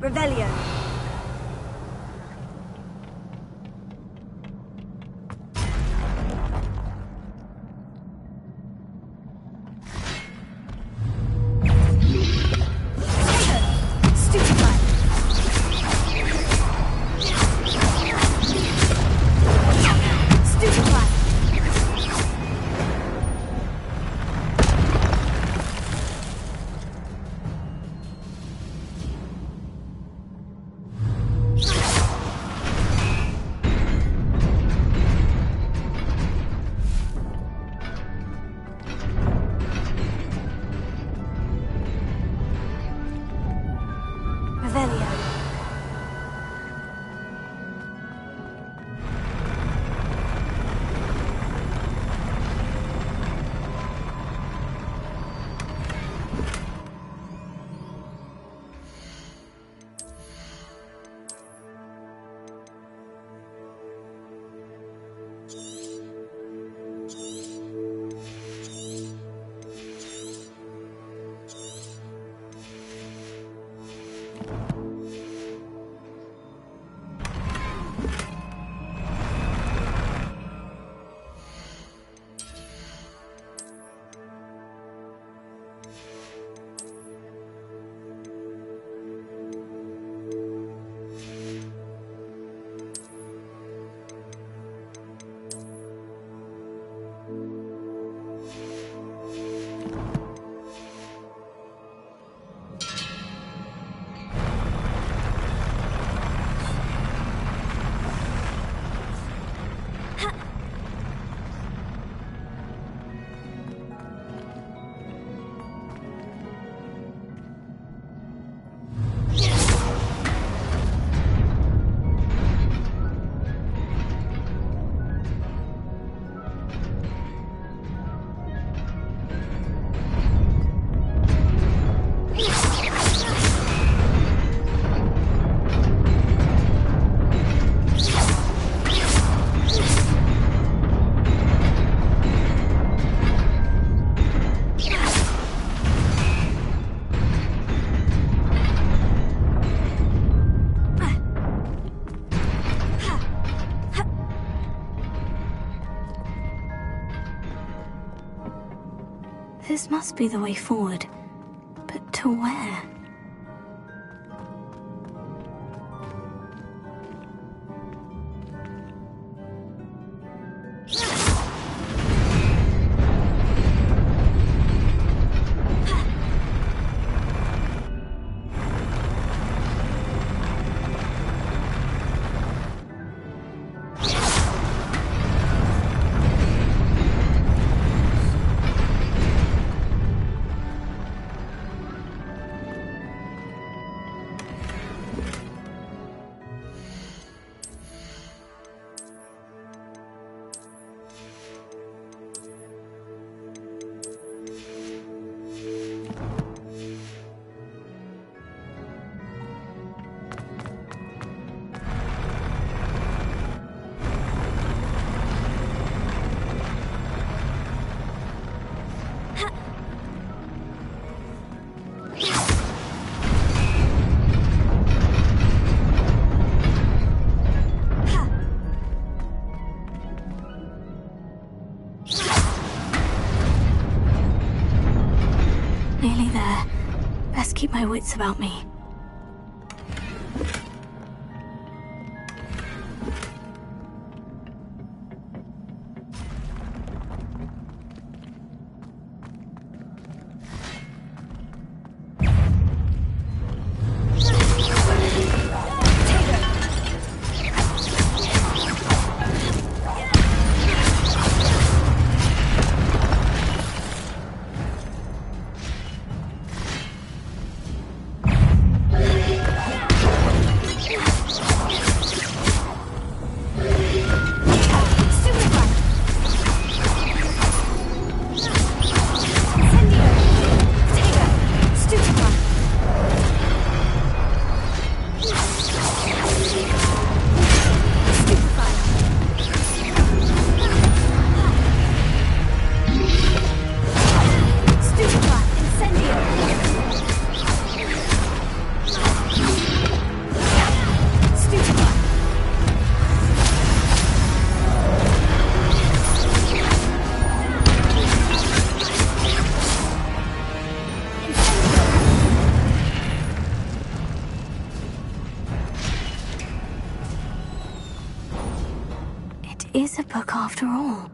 Revelio. This must be the way forward. But to where? Nearly there. Best keep my wits about me. is a book after all.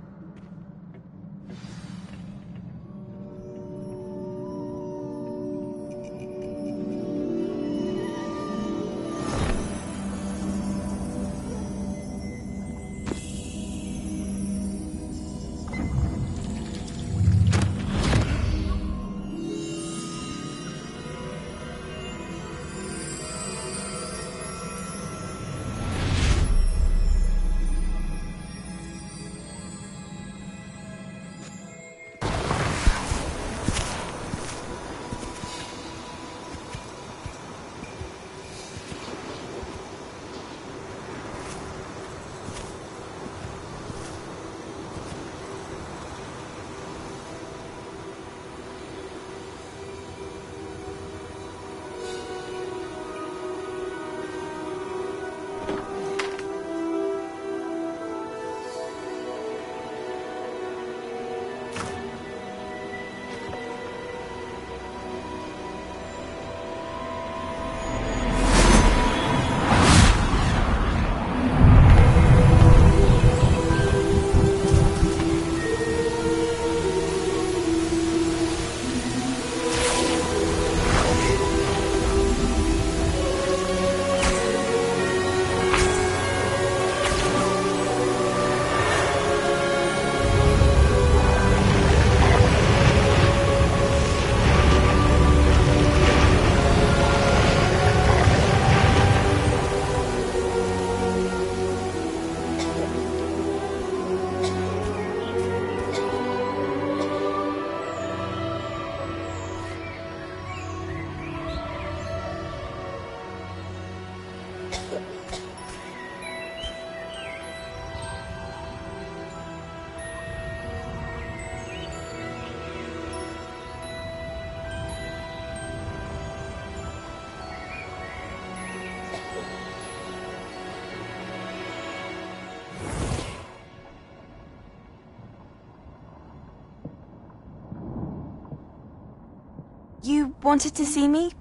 You wanted to see me?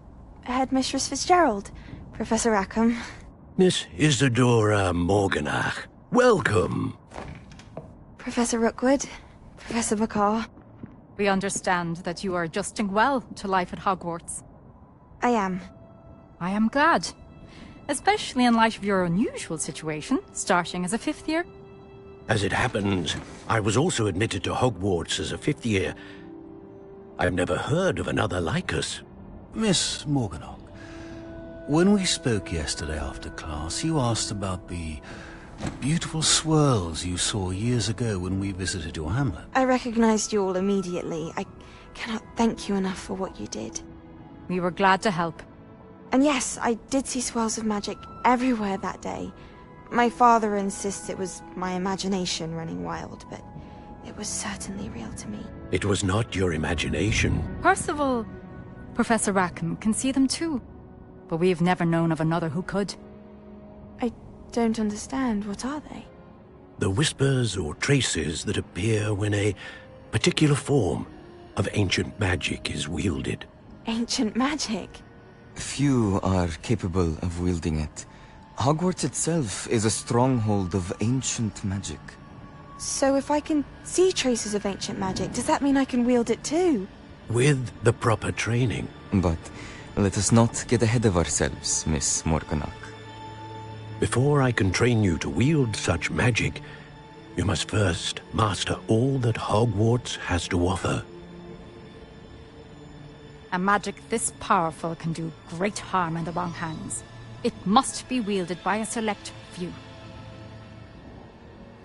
Headmistress Fitzgerald, Professor Rackham. Miss Isadora Morganach, welcome. Professor Rookwood, Professor Bakar. We understand that you are adjusting well to life at Hogwarts. I am. I am glad. Especially in light of your unusual situation, starting as a 5th year. As it happens, I was also admitted to Hogwarts as a 5th year. I've never heard of another like us. Miss Morganach, when we spoke yesterday after class, you asked about the beautiful swirls you saw years ago when we visited your hamlet. I recognized you all immediately. I cannot thank you enough for what you did. We were glad to help. And yes, I did see swirls of magic everywhere that day. My father insists it was my imagination running wild, but it was certainly real to me. It was not your imagination. Percival, Professor Rackham can see them too. But we've never known of another who could. I don't understand. What are they? The whispers or traces that appear when a particular form of ancient magic is wielded. Ancient magic? Few are capable of wielding it. Hogwarts itself is a stronghold of ancient magic. So if I can see traces of ancient magic, does that mean I can wield it too? With the proper training. But let us not get ahead of ourselves, Miss Morganach. Before I can train you to wield such magic, you must first master all that Hogwarts has to offer. A magic this powerful can do great harm in the wrong hands. It must be wielded by a select few.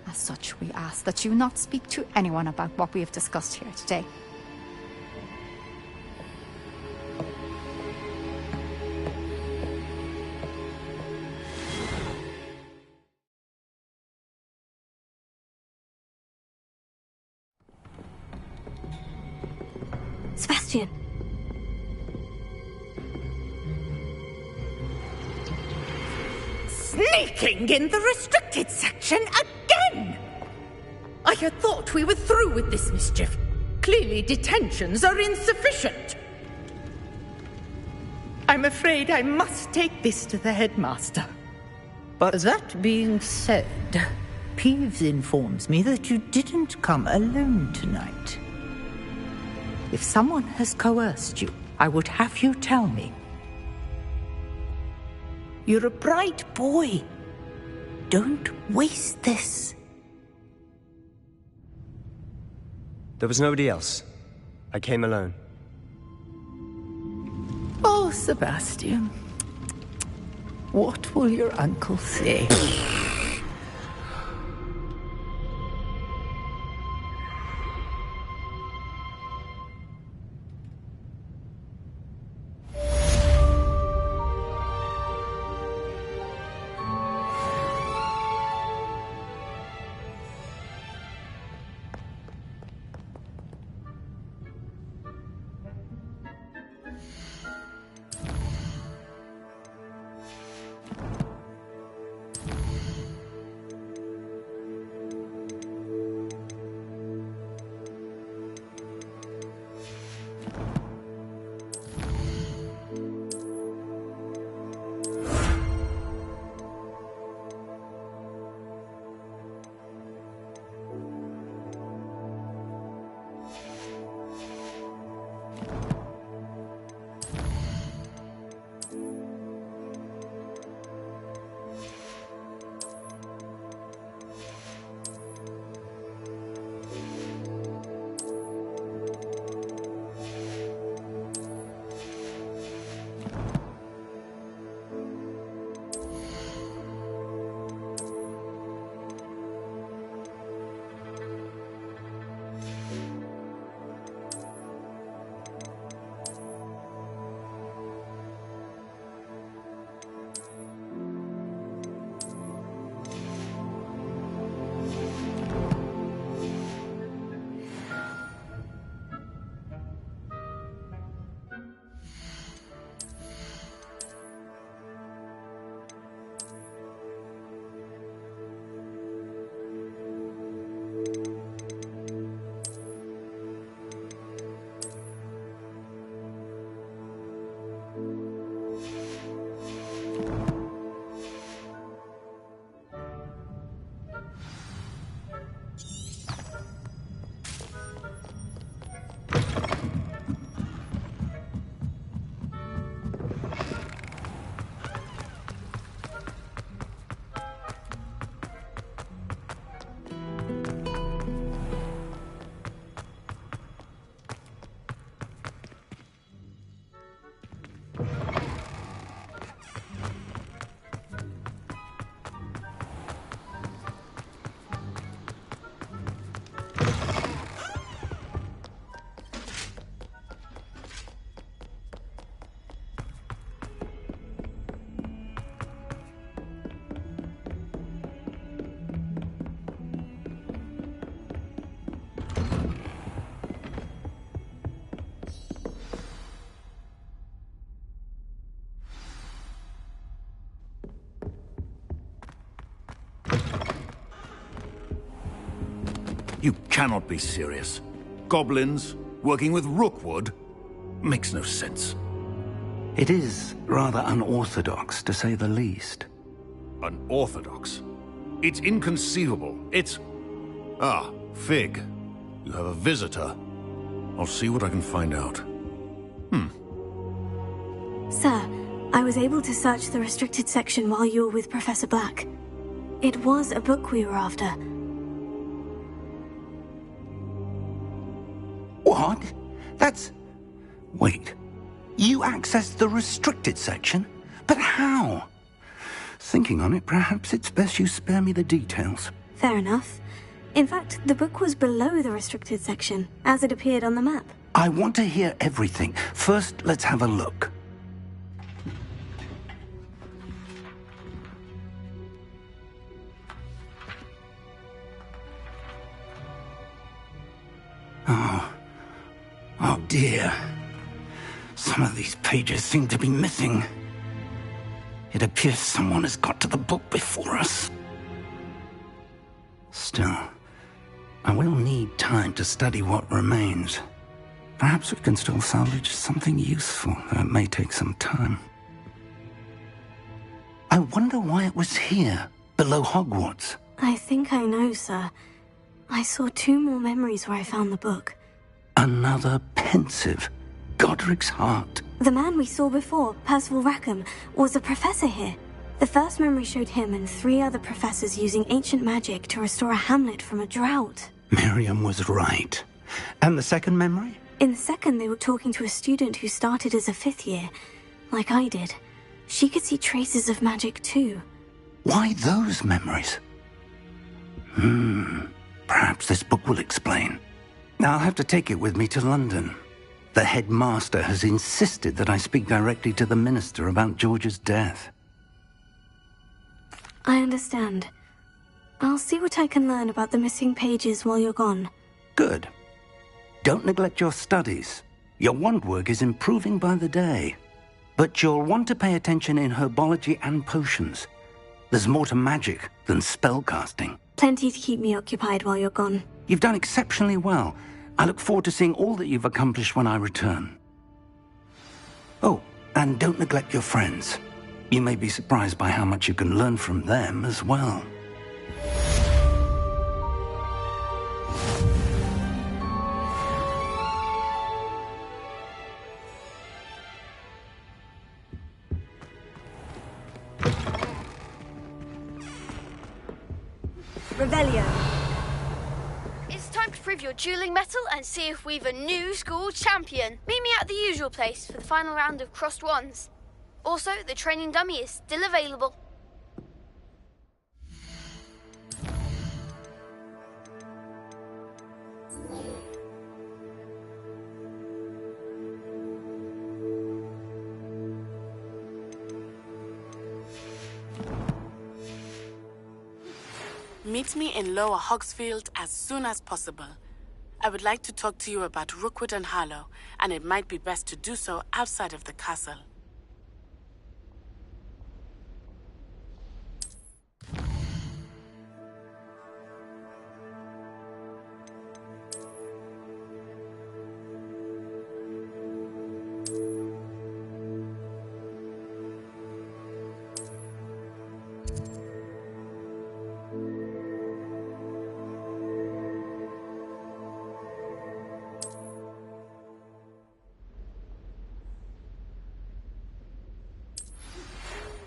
As such, we ask that you not speak to anyone about what we have discussed here today. Sebastian! Sneaking in the restricted section again! I had thought we were through with this mischief. Clearly detentions are insufficient. I'm afraid I must take this to the headmaster. But that being said, Peeves informs me that you didn't come alone tonight. If someone has coerced you, I would have you tell me. You're a bright boy. Don't waste this. There was nobody else. I came alone. Oh, Sebastian. What will your uncle say? You cannot be serious. Goblins working with Rookwood? Makes no sense. It is rather unorthodox, to say the least. Unorthodox? It's inconceivable. It's... Ah, Fig. You have a visitor. I'll see what I can find out. Sir, I was able to search the restricted section while you were with Professor Black. It was a book we were after. What? That's... Wait. You accessed the restricted section? But how? Thinking on it, perhaps it's best you spare me the details. Fair enough. In fact, the book was below the restricted section, as it appeared on the map. I want to hear everything. First, let's have a look. Oh dear. Some of these pages seem to be missing. It appears someone has got to the book before us. Still, I will need time to study what remains. Perhaps we can still salvage something useful, though it may take some time. I wonder why it was here, below Hogwarts. I think I know, sir. I saw 2 more memories where I found the book. Another pensive. Godric's heart. The man we saw before, Percival Rackham, was a professor here. The first memory showed him and 3 other professors using ancient magic to restore a hamlet from a drought. Miriam was right. And the second memory? In the second, they were talking to a student who started as a 5th year, like I did. She could see traces of magic too. Why those memories? Perhaps this book will explain. I'll have to take it with me to London. The headmaster has insisted that I speak directly to the minister about George's death. I understand. I'll see what I can learn about the missing pages while you're gone. Good. Don't neglect your studies. Your wand work is improving by the day. But you'll want to pay attention in herbology and potions. There's more to magic than spellcasting. Plenty to keep me occupied while you're gone. You've done exceptionally well. I look forward to seeing all that you've accomplished when I return. Oh, and don't neglect your friends. You may be surprised by how much you can learn from them as well. Revelio. It's time to prove your dueling mettle and see if we've a new school champion. Meet me at the usual place for the final round of crossed wands. Also, the training dummy is still available. Meet me in Lower Hogsfield as soon as possible. I would like to talk to you about Rookwood and Harlow, and it might be best to do so outside of the castle.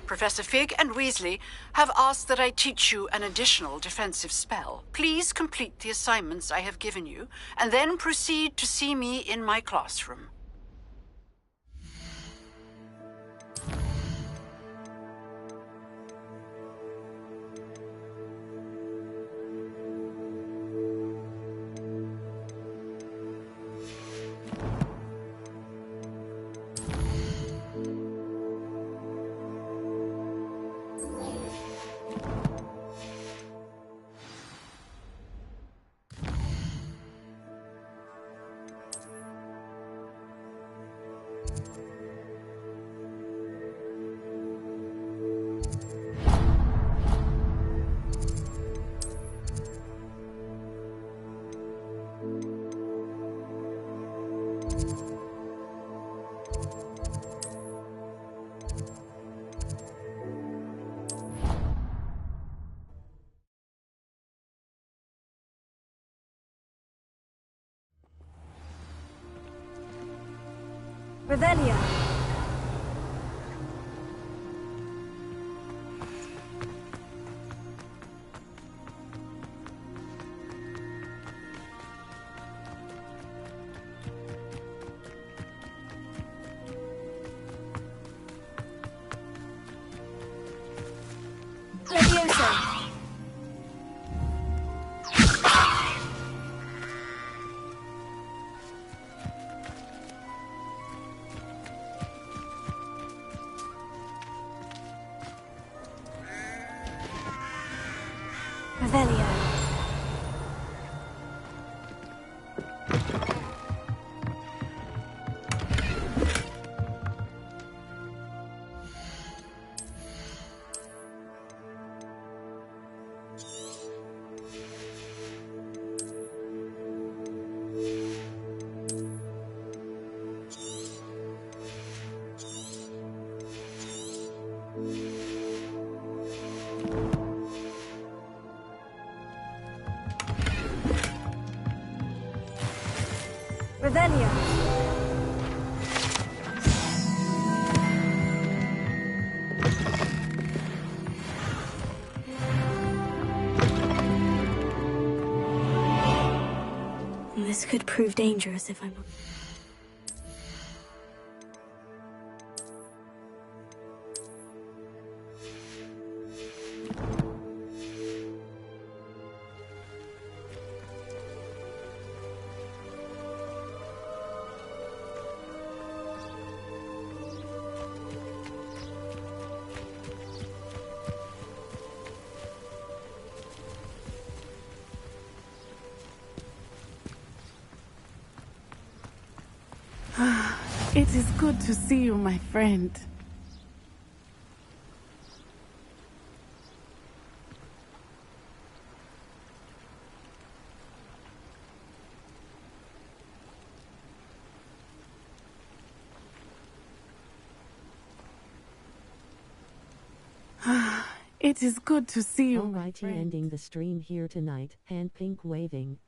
Professor Fig and Weasley have asked that I teach you an additional defensive spell. Please complete the assignments I have given you, and then proceed to see me in my classroom. Revelio. Leviosa. Revelio. This could prove dangerous if I'm... It is good to see you, my friend. It is good to see you. Alrighty, ending the stream here tonight. Hand pink waving.